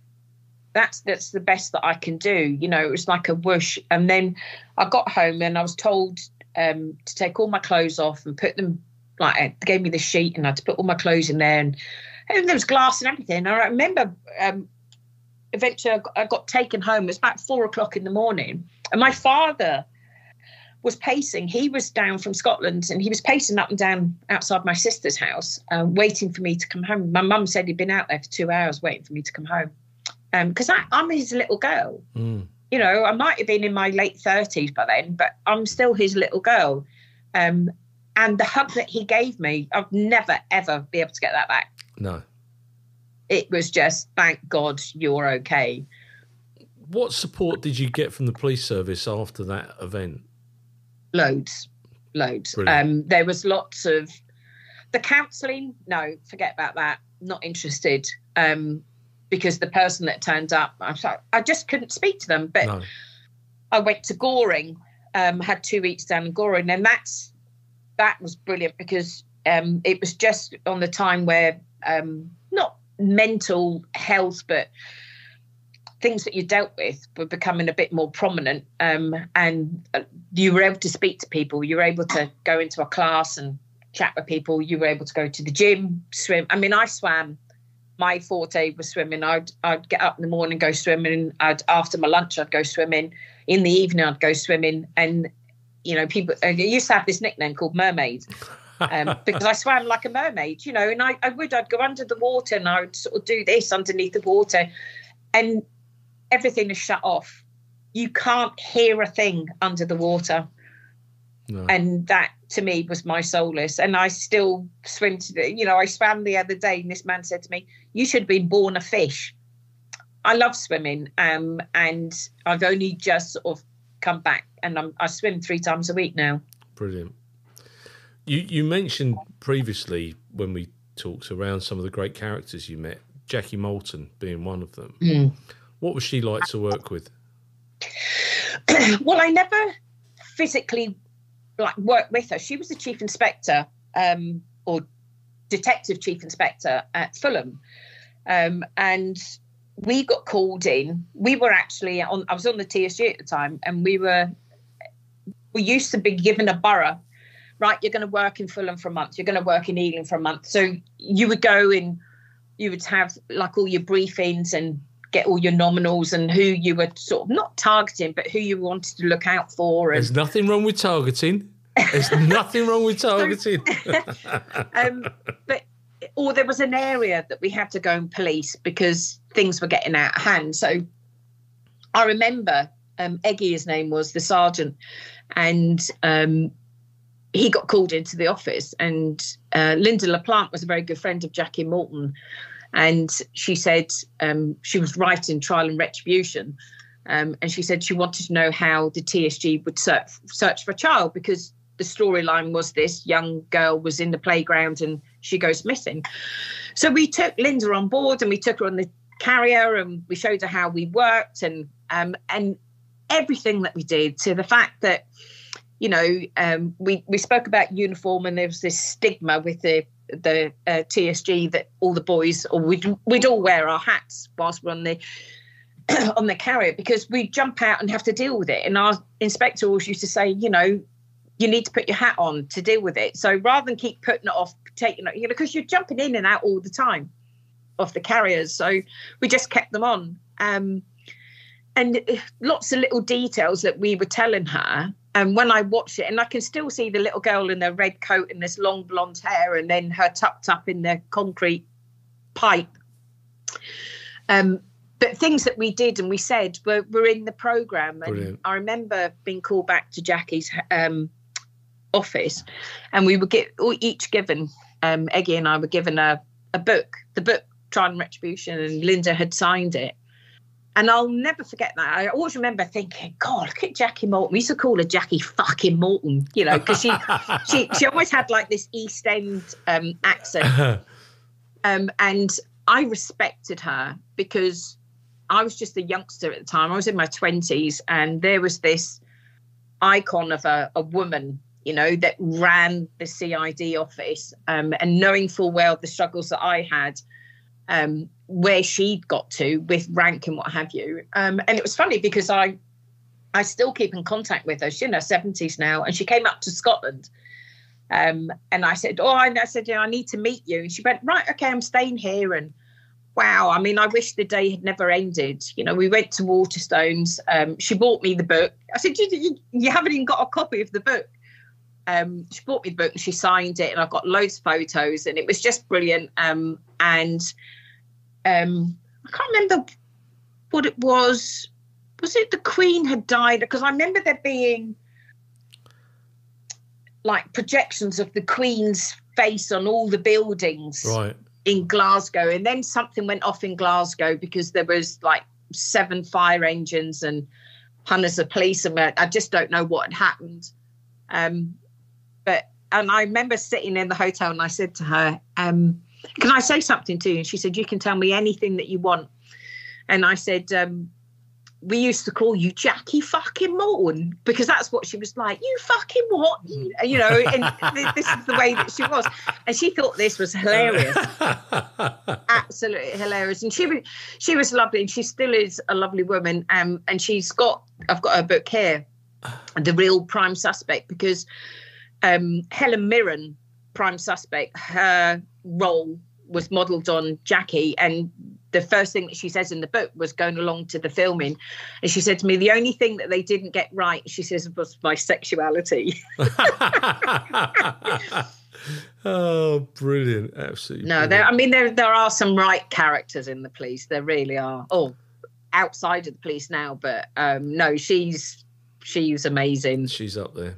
That's the best that I can do. You know, it was like a whoosh. And then I got home and I was told to take all my clothes off and put them, like, they gave me the sheet and I had to put all my clothes in there. And there was glass and everything. And I remember eventually I got taken home. It was about 4 o'clock in the morning. And my father was pacing. He was down from Scotland and he was pacing up and down outside my sister's house, waiting for me to come home. My mum said he'd been out there for 2 hours waiting for me to come home. Because I'm his little girl. You know, I might have been in my late 30s by then, but I'm still his little girl. And the hug that he gave me, I've never, ever be able to get that back. No. It was just, thank God you're okay. What support did you get from the police service after that event? Loads. There was lots of the counselling. No, forget about that. Not interested. Because the person that turned up, I just couldn't speak to them. But no. I went to Goring, had 2 weeks down in Goring, and that was brilliant because it was just on the time where not mental health, but things that you dealt with were becoming a bit more prominent, and you were able to speak to people. You were able to go into a class and chat with people. You were able to go to the gym, swim. I mean, I swam. My forte was swimming. I'd get up in the morning, go swimming. After my lunch, I'd go swimming. In the evening, I'd go swimming. And, you know, people I used to have this nickname called Mermaid because I swam like a mermaid, you know, and I'd go under the water and I would sort of do this underneath the water and everything is shut off. You can't hear a thing under the water. No. And that to me was my solace. And I still swim I swam the other day and this man said to me, you should have been born a fish. I love swimming, and I've only just sort of come back and I swim 3 times a week now. Brilliant. You mentioned previously when we talked around some of the great characters you met, Jackie Moulton being one of them. What was she like to work with? Well, I never physically worked with her. She was the chief inspector or detective chief inspector at Fulham, and we got called in. We were actually I was on the TSG at the time, and we used to be given a borough. Right, you're going to work in Fulham for a month. You're going to work in Ealing for a month. So you would go and you would have like all your briefings and get all your nominals and who you were sort of not targeting, but who you wanted to look out for. And there's nothing wrong with targeting. There's nothing wrong with targeting. Or there was an area that we had to go and police because things were getting out of hand. So I remember Eggy, his name was, the sergeant, and he got called into the office, and Linda LaPlante was a very good friend of Jackie Moulton. And she said she was writing Trial and Retribution. And she said she wanted to know how the TSG would search for a child, because the storyline was this young girl was in the playground and she goes missing. So we took Linda on board and we took her on the carrier and we showed her how we worked and everything that we did, to the fact that we spoke about uniform, and there was this stigma with the TSG that all the boys, or we'd all wear our hats whilst we're on the on the carrier, because we jump out and have to deal with it. And our inspector always used to say, you need to put your hat on to deal with it. So rather than keep putting it off, taking it, because you're jumping in and out all the time off the carriers. So we just kept them on. And lots of little details that we were telling her. And when I watch it, and I can still see the little girl in the red coat and this long blonde hair, and then her tucked up in the concrete pipe. But things that we did and we said were in the programme. And brilliant. I remember being called back to Jackie's office, and we were each given, Eggy and I were given a book, the book Trial and Retribution, and Linda had signed it. And I'll never forget that. I always remember thinking, God, look at Jackie Morton. We used to call her Jackie fucking Morton, because she always had like this East End accent. And I respected her because I was just a youngster at the time. I was in my 20s, and there was this icon of a woman, that ran the CID office, and knowing full well the struggles that I had, where she'd got to with rank and what have you. And it was funny because I still keep in contact with her. She's in her 70s now, and she came up to Scotland. And I said, I need to meet you. And she went, right, okay, I'm staying here. And wow, I mean, I wish the day had never ended. We went to Waterstones. She bought me the book. I said, you haven't even got a copy of the book. She bought me the book and she signed it, and I've got loads of photos, and it was just brilliant. And I can't remember what it was. Was it the Queen had died? Because I remember there being like projections of the Queen's face on all the buildings. Right. In Glasgow, and then something went off in Glasgow because there was like 7 fire engines and hundreds of police, and I just don't know what had happened. And I remember sitting in the hotel, and I said to her, "Can I say something to you?" And she said, "You can tell me anything that you want." And I said, "We used to call you Jackie fucking Morton," because that's what she was like. You fucking what? And this is the way that she was. And she thought this was hilarious. Absolutely hilarious. And she was lovely, and she still is a lovely woman. And I've got her book here, The Real Prime Suspect, because Helen Mirren, Prime Suspect, her role was modelled on Jackie, and the first thing that she says in the book was going along to the filming, and she said to me, the only thing that they didn't get right, she says, was my sexuality. Oh, brilliant. Absolutely no, brilliant. There are some right characters in the police. There really are. Outside of the police now, but no, she's amazing. She's up there.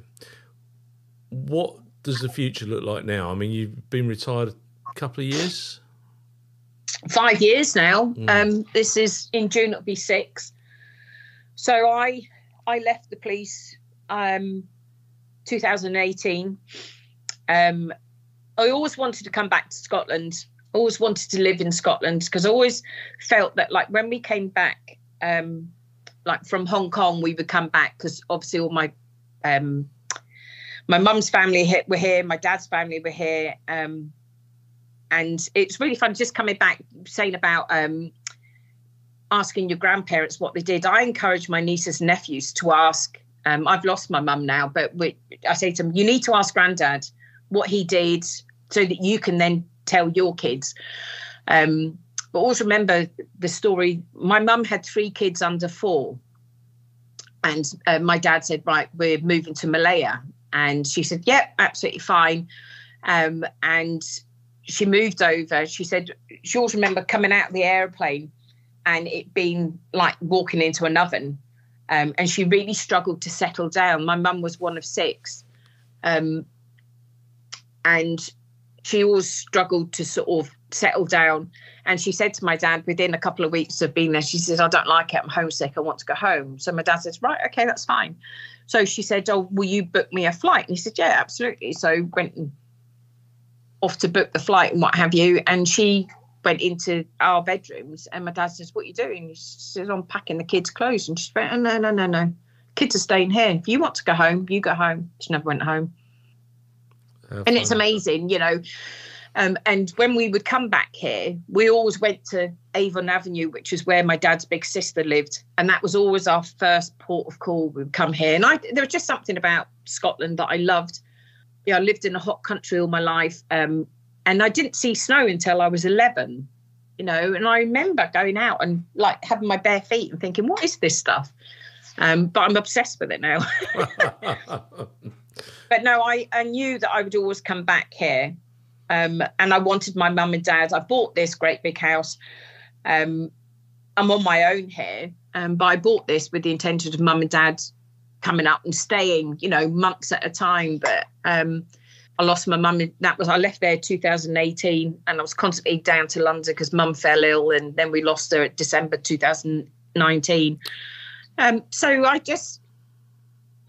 What does the future look like now? I mean, you've been retired a couple of years? 5 years now. This is in June, it'll be 6. So I left the police 2018. I always wanted to come back to Scotland. Always wanted to live in Scotland, because I always felt that, like, when we came back, like from Hong Kong, we would come back because obviously all my mum's family were here, my dad's family were here. And it's really fun just coming back, saying about asking your grandparents what they did. I encourage my nieces and nephews to ask. I've lost my mum now, but I say to them, you need to ask Granddad what he did so that you can then tell your kids. But always remember the story. My mum had 3 kids under 4. And my dad said, right, we're moving to Malaya. And she said, yep, absolutely fine. And she moved over. She said she always remember coming out of the airplane and it being like walking into an oven. And she really struggled to settle down. My mum was one of 6. And she always struggled to sort of settle down. And she said to my dad within a couple of weeks of being there, she says, I don't like it. I'm homesick. I want to go home. So my dad says, right, okay, that's fine. So she said, oh, will you book me a flight? And he said, yeah, absolutely. So went off to book the flight and what have you. And she went into our bedrooms and my dad says, what are you doing? He says, I'm packing the kids' clothes. And she went, oh, no. kids are staying here. If you want to go home, you go home. She never went home. And it's amazing, you know. And when we would come back here, we always went to Avon Avenue, which is where my dad's big sister lived. And that was always our first port of call. We would come here. And there was just something about Scotland that I loved. You know, I lived in a hot country all my life. And I didn't see snow until I was 11, you know. And I remember going out and like having my bare feet and thinking, what is this stuff? But I'm obsessed with it now. But no, I knew that I would always come back here. And I wanted my mum and dad. I bought this great big house. I'm on my own here. But I bought this with the intention of mum and dad coming up and staying, you know, months at a time. But I lost my mum. I left there 2018 and I was constantly down to London because mum fell ill and then we lost her at December 2019. So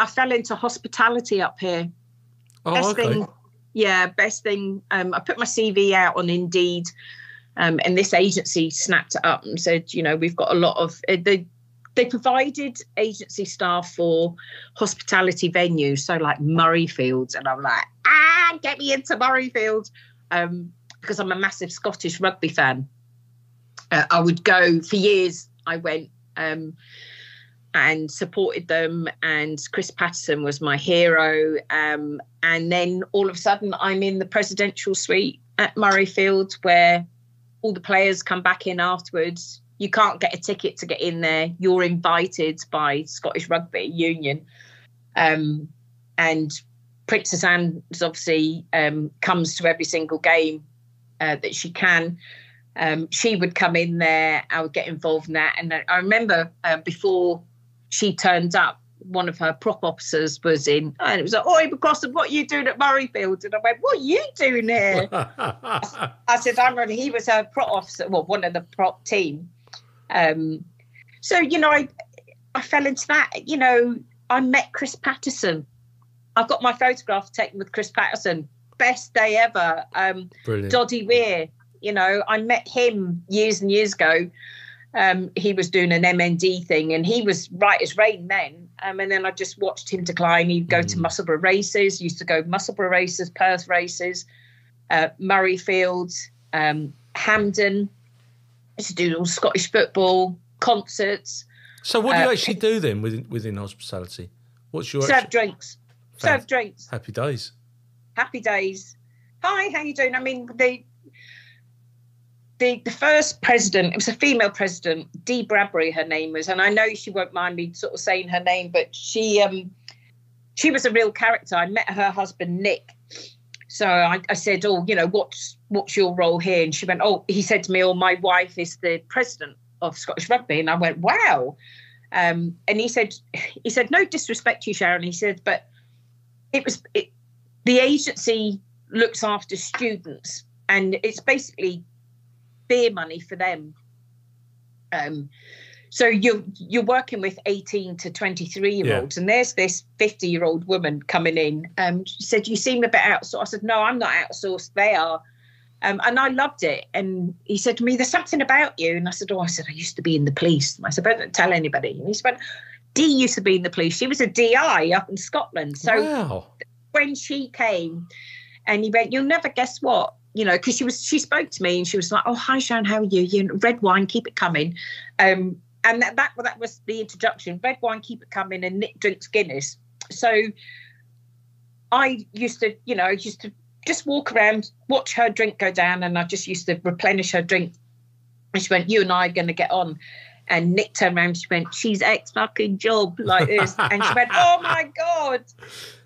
I fell into hospitality up here. Oh, best okay. thing. Yeah, best thing. I put my CV out on Indeed, and this agency snapped it up and said, you know, we've got a lot of. They provided agency staff for hospitality venues, so like Murrayfields, and I'm like, get me into Murrayfields, because I'm a massive Scottish rugby fan. I would go for years. I went. And supported them, and Chris Patterson was my hero. And then all of a sudden I'm in the presidential suite at Murrayfield where all the players come back in afterwards. You can't get a ticket to get in there. You're invited by Scottish Rugby Union. And Princess Anne obviously comes to every single game that she can. She would come in there. I would get involved in that. And I remember before she turned up, one of her prop officers was in, and it was like, "Oi, McCrossan, what are you doing at Murrayfield?" And I went, "What are you doing here?" I said, he was her prop officer, well, one of the prop team. So, you know, I fell into that. You know, I met Chris Patterson. I've got my photograph taken with Chris Patterson. Best day ever. Brilliant. Doddy Weir, you know, I met him years and years ago. He was doing an MND thing and he was right as rain then. And then I just watched him decline. He'd go to Musselburgh races, used to go Musselburgh races, Perth races, Murrayfield, Hampden. Used to do all Scottish football, concerts. So what do you actually do then within hospitality? What's your... Serve drinks. Serve drinks. Happy days. Happy days. Hi, how you doing? I mean, the first president, it was a female president, Dee Bradbury, her name was, and I know she won't mind me sort of saying her name, but she was a real character. I met her husband, Nick. So I said, "Oh, you know, what's your role here?" And she went, he said to me, "Oh, my wife is the president of Scottish Rugby." And I went, "Wow." And he said, "No disrespect to you, Sharon." He said, "But the agency looks after students and it's basically beer money for them. So you're working with 18 to 23-year-olds, and there's this 50-year-old woman coming in. She said, "You seem a bit outsourced." I said, "No, I'm not outsourced. They are." And I loved it. And he said to me, "There's something about you." And I said, "I used to be in the police." And I said, "But don't tell anybody." And he said, "Dee used to be in the police. She was a DI up in Scotland." So when she came, and he went, "You'll never guess what." You know, because she spoke to me and she was like, "Oh, hi, Sharon, how are you? You know, red wine, keep it coming." And that was the introduction. Red wine, keep it coming, and Nick drinks Guinness. So I used to just walk around, watch her drink go down, and I just used to replenish her drink. And she went, "You and I are going to get on." And Nick turned around and she went, "She's ex-fucking job," like this. And she went, "Oh, my God."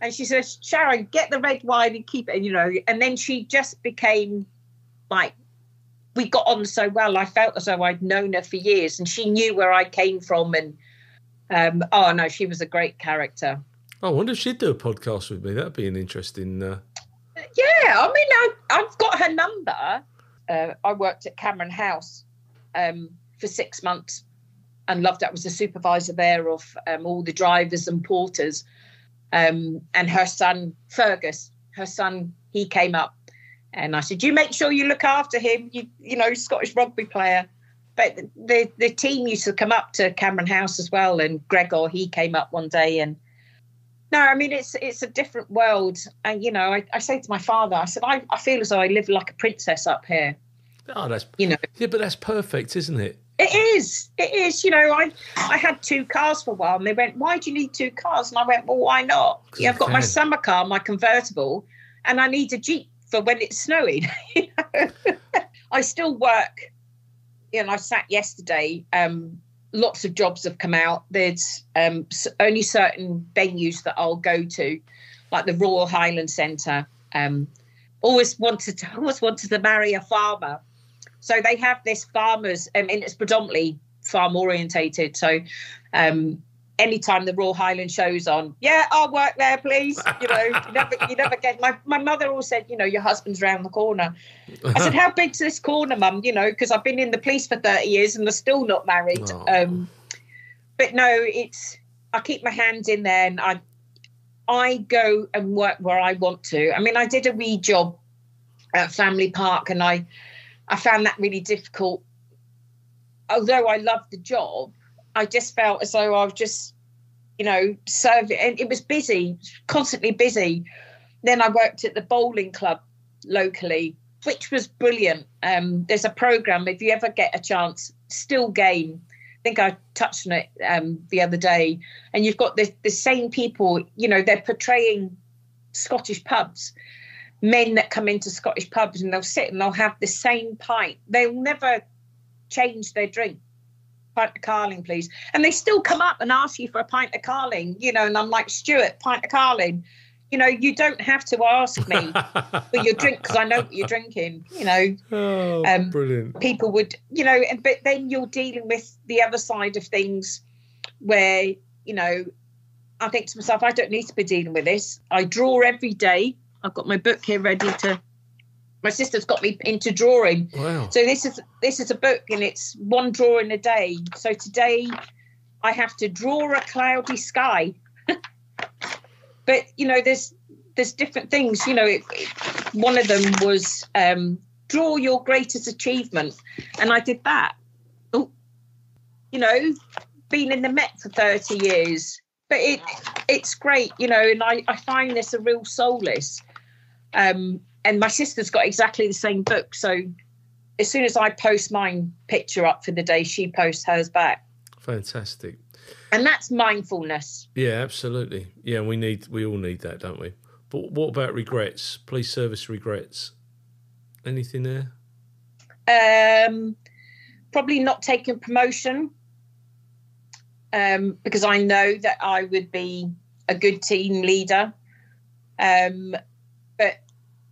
And she said, "Sharon, get the red wine and keep it," you know. And then she just became like, we got on so well. I felt as though I'd known her for years and she knew where I came from. And, she was a great character. I wonder if she'd do a podcast with me. That'd be an interesting... Yeah, I mean, I've got her number. I worked at Cameron House for 6 months. And loved that. I was the supervisor there of all the drivers and porters. And her son, Fergus, he came up. And I said, "You make sure you look after him, you know, Scottish rugby player." but the team used to come up to Cameron House as well, and Gregor, he came up one day. And no, I mean, it's a different world. And, you know, I say to my father, I said, I feel as though I live like a princess up here. Oh, that's, you know. Yeah, but that's perfect, isn't it? It is. You know, I had 2 cars for a while, and they went, why do you need 2 cars? And I went, well, why not? Yeah, I've got my summer car, my convertible, and I need a Jeep for when it's snowing. You know? I still work. You know, I sat yesterday, lots of jobs have come out. There's only certain venues that I'll go to, like the Royal Highland Centre. Always wanted to marry a farmer. So they have this farmers, and it's predominantly farm orientated. So anytime the Royal Highland show's on, yeah, I'll work there, please. You know, you never get. My mother always said, you know, your husband's round the corner. I said, how big's this corner, Mum? You know, because I've been in the police for 30 years and they're still not married. Oh. But no, I keep my hands in there, and I go and work where I want to. I mean, I did a wee job at Family Park, and I found that really difficult. Although I loved the job, I just felt as though I was just, you know, serving. And it was busy, constantly busy. Then I worked at the bowling club locally, which was brilliant. There's a programme, if you ever get a chance, Still Game. I think I touched on it the other day. And you've got the same people, you know, they're portraying Scottish pubs. Men that come into Scottish pubs, and they'll sit and they'll have the same pint. They'll never change their drink. Pint of Carling, please. And they still come up and ask you for a pint of Carling, you know, and I'm like, Stuart, pint of Carling. You know, you don't have to ask me for your drink because I know what you're drinking, you know. Oh, brilliant. People would, you know, but then you're dealing with the other side of things where, you know, I think to myself, I don't need to be dealing with this. I draw every day. I've got my book here ready to. My sister's got me into drawing. Wow! So this is a book, and it's 1 drawing a day. So today, I have to draw a cloudy sky. But you know, there's different things. You know, one of them was draw your greatest achievement, and I did that. Oh, you know, been in the Met for 30 years, but it's great. You know, and I find this a real solace. And my sister's got exactly the same book. So as soon as I post mine picture up for the day, she posts hers back. Fantastic. And that's mindfulness. Yeah, absolutely. Yeah, we all need that, don't we? But what about regrets? Police service regrets? Anything there? Probably not taking promotion. Because I know that I would be a good team leader. But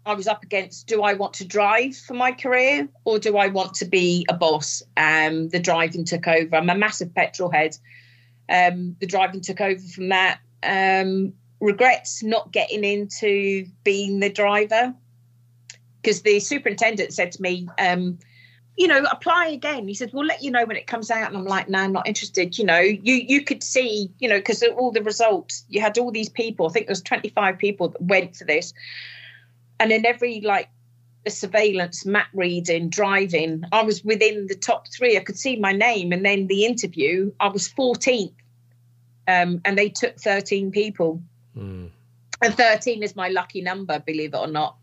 I was up against, do I want to drive for my career or do I want to be a boss? The driving took over. I'm a massive petrol head. The driving took over from that. Regrets not getting into being the driver, because the superintendent said to me, you know, apply again. He said, we'll let you know when it comes out. And I'm like, no, I'm not interested. You know, you could see, you know, because all the results, you had all these people, I think there was 25 people that went for this. And in every, like, the surveillance, map reading, driving, I was within the top 3. I could see my name. And then the interview, I was 14th. And they took 13 people. And 13 is my lucky number, believe it or not.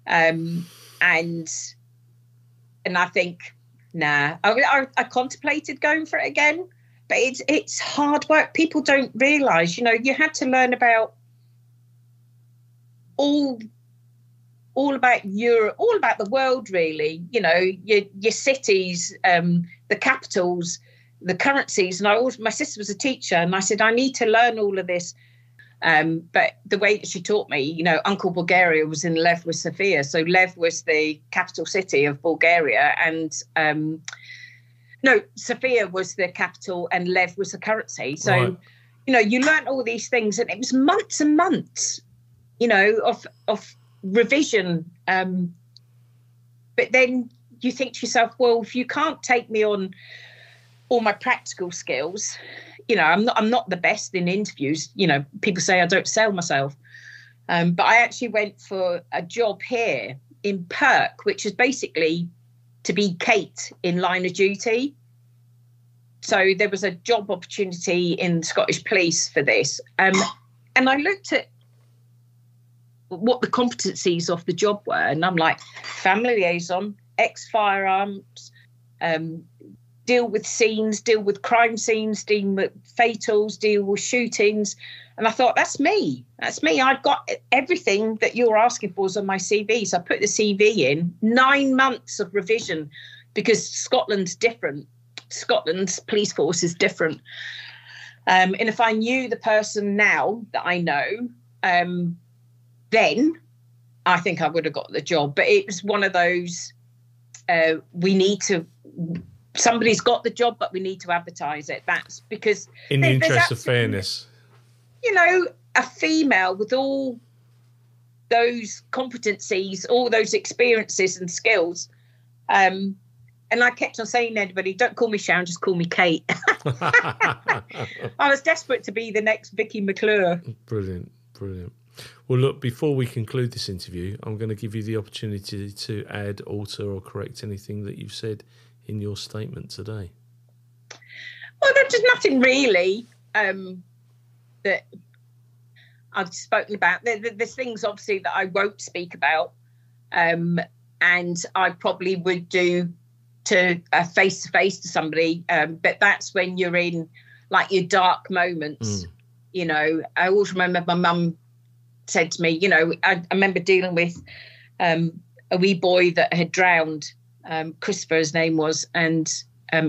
And I think, nah, I contemplated going for it again, but it's hard work. People don't realise, you know, you had to learn about all about Europe, all about the world, really. You know, your cities, the capitals, the currencies. And my sister was a teacher, and I said, I need to learn all of this. But the way that she taught me, you know, Uncle Bulgaria was in Lev with Sofia. So Lev was the capital city of Bulgaria, and Sofia was the capital and Lev was the currency. So, right. You know, you learned all these things, and it was months and months, you know, of revision. But then you think to yourself, well, if you can't take me on all my practical skills, you know, I'm not the best in interviews. You know, people say I don't sell myself. But I actually went for a job here in Perk, which is basically to be Kate in Line of Duty. So there was a job opportunity in Scottish Police for this. And I looked at what the competencies of the job were, and I'm like, family liaison, ex-firearms, deal with scenes, deal with crime scenes, deal with fatals, deal with shootings. And I thought, that's me. That's me. I've got everything that you're asking for is on my CV. So I put the CV in, 9 months of revision, because Scotland's different. Scotland's police force is different. And if I knew the person now that I know, then I think I would have got the job. But it was one of those, somebody's got the job, but we need to advertise it. That's because... In the interest of fairness. You know, a female with all those competencies, all those experiences and skills. And I kept on saying to everybody, don't call me Sharon, just call me Kate. I was desperate to be the next Vicky McClure. Brilliant, brilliant. Well, look, before we conclude this interview, I'm going to give you the opportunity to add, alter or correct anything that you've said in your statement today. Well, there's just nothing really that I've spoken about. There's things, obviously, that I won't speak about, and I probably would do to face-to-face to somebody, but that's when you're in, like, your dark moments. You know, I always remember my mum said to me, you know, I remember dealing with a wee boy that had drowned, Christopher his name was, and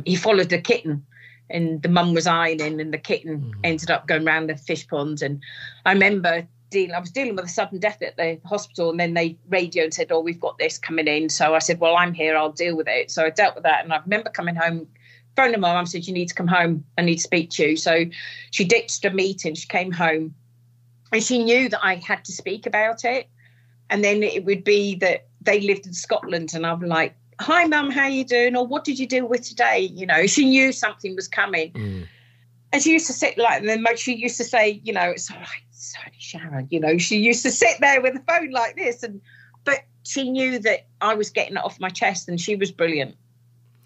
he followed the kitten, and the mum was ironing, and the kitten ended up going around the fish ponds. And I remember I was dealing with a sudden death at the hospital, and then they radioed and said, oh, we've got this coming in. So I said, well, I'm here, I'll deal with it. So I dealt with that, and I remember coming home, phoning my mum, said, you need to come home, I need to speak to you. So she ditched a meeting, she came home, and she knew that I had to speak about it. And then it would be that they lived in Scotland, and I'm like, hi, Mum, how you doing? Or what did you deal with today? You know, she knew something was coming. And she used to sit like, and then she used to say, you know, it's all right, sorry, Sharon. You know, she used to sit there with the phone like this. But she knew that I was getting it off my chest, and she was brilliant.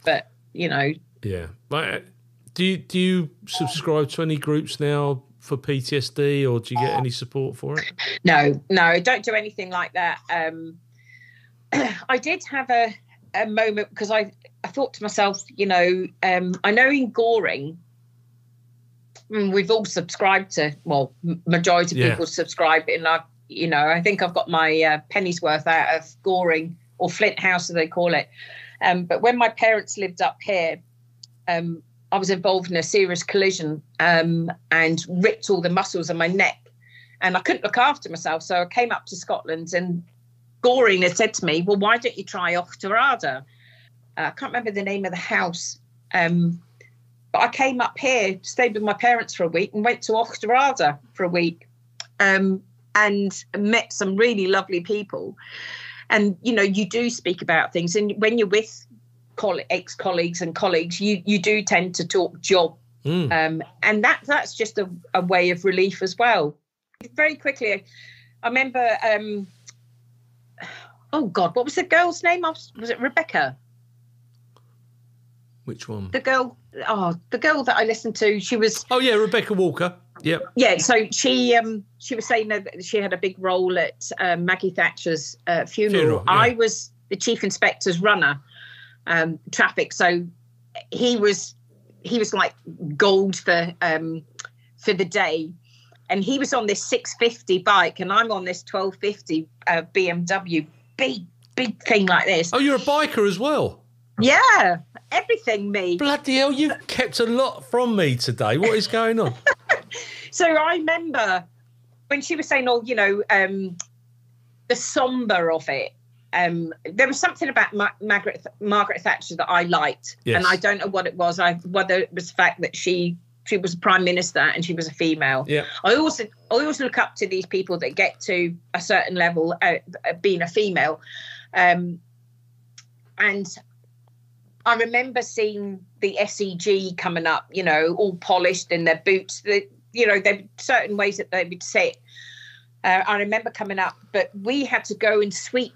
But, you know. Yeah. Like, do you subscribe to any groups now for PTSD, or do you get any support for it? No, I don't do anything like that. I did have a moment, because I thought to myself, you know, I know in Goring, we've all subscribed to, well, majority of people subscribe, and I think I've got my penny's worth out of Goring, or Flint House as they call it. But when my parents lived up here, I was involved in a serious collision and ripped all the muscles in my neck, and I couldn't look after myself. So I came up to Scotland, and Goring had said to me, well, why don't you try Auchterarder? I can't remember the name of the house. But I came up here, stayed with my parents for a week, and went to Auchterarder for a week, and met some really lovely people. And, you know, you do speak about things. And when you're with ex-colleagues and colleagues, you do tend to talk job. And that's just a way of relief as well. Very quickly, I remember, oh, God, what was the girl's name? Was it Rebecca? Which one? The girl that I listened to, she was... Oh, yeah, Rebecca Walker. Yep. Yeah, so she was saying that she had a big role at Maggie Thatcher's funeral. Yeah. I was the chief inspector's runner, traffic. So he was like gold for the day. And he was on this 650 bike, and I'm on this 1250 BMW, big thing like this. Oh, you're a biker as well? Yeah, everything me. Bloody hell, you've kept a lot from me today. What is going on? So I remember when she was saying, oh, you know, the sombre of it. There was something about Margaret Thatcher that I liked. Yes. And I don't know what it was. Whether it was the fact that she was a prime minister and she was a female. Yeah. I always look up to these people that get to a certain level being a female. And I remember seeing the SEG coming up, you know, all polished in their boots. You know, there were certain ways that they would sit. I remember coming up, but we had to go and sweep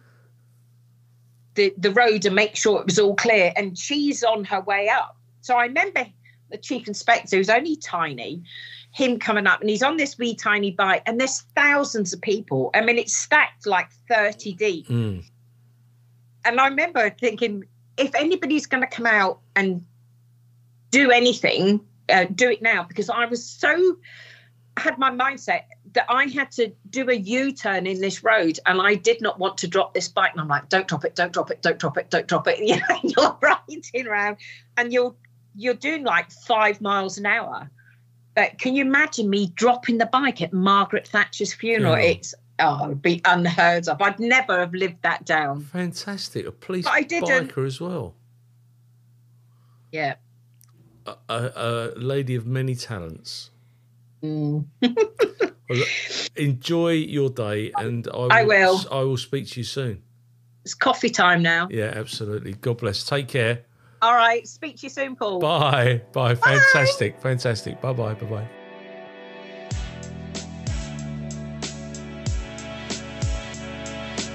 the road and make sure it was all clear. And she's on her way up. So I remember the chief inspector, who's only tiny, him coming up, and he's on this wee tiny bike, and there's thousands of people. I mean, it's stacked like 30 deep. And I remember thinking, if anybody's going to come out and do anything, do it now, because I had my mindset that I had to do a U-turn in this road, and I did not want to drop this bike. And I'm like, don't drop it, don't drop it, don't drop it, don't drop it. You know, you're riding around and you're doing like 5 miles an hour. But can you imagine me dropping the bike at Margaret Thatcher's funeral? Yeah. It would be unheard of. I'd never have lived that down. Fantastic. A police But I didn't. biker as well. Yeah. A lady of many talents. Mm. Well, look, enjoy your day, and I will. I will speak to you soon. It's coffee time now. Yeah, absolutely. God bless. Take care. All right. Speak to you soon, Paul. Bye. Bye. Fantastic. Fantastic. Bye-bye. Bye-bye.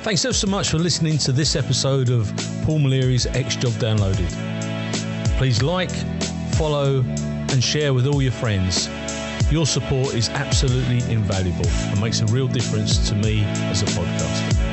Thanks so much for listening to this episode of Paul Maleary's X Job Downloaded. Please like, follow, and share with all your friends. Your support is absolutely invaluable and makes a real difference to me as a podcaster.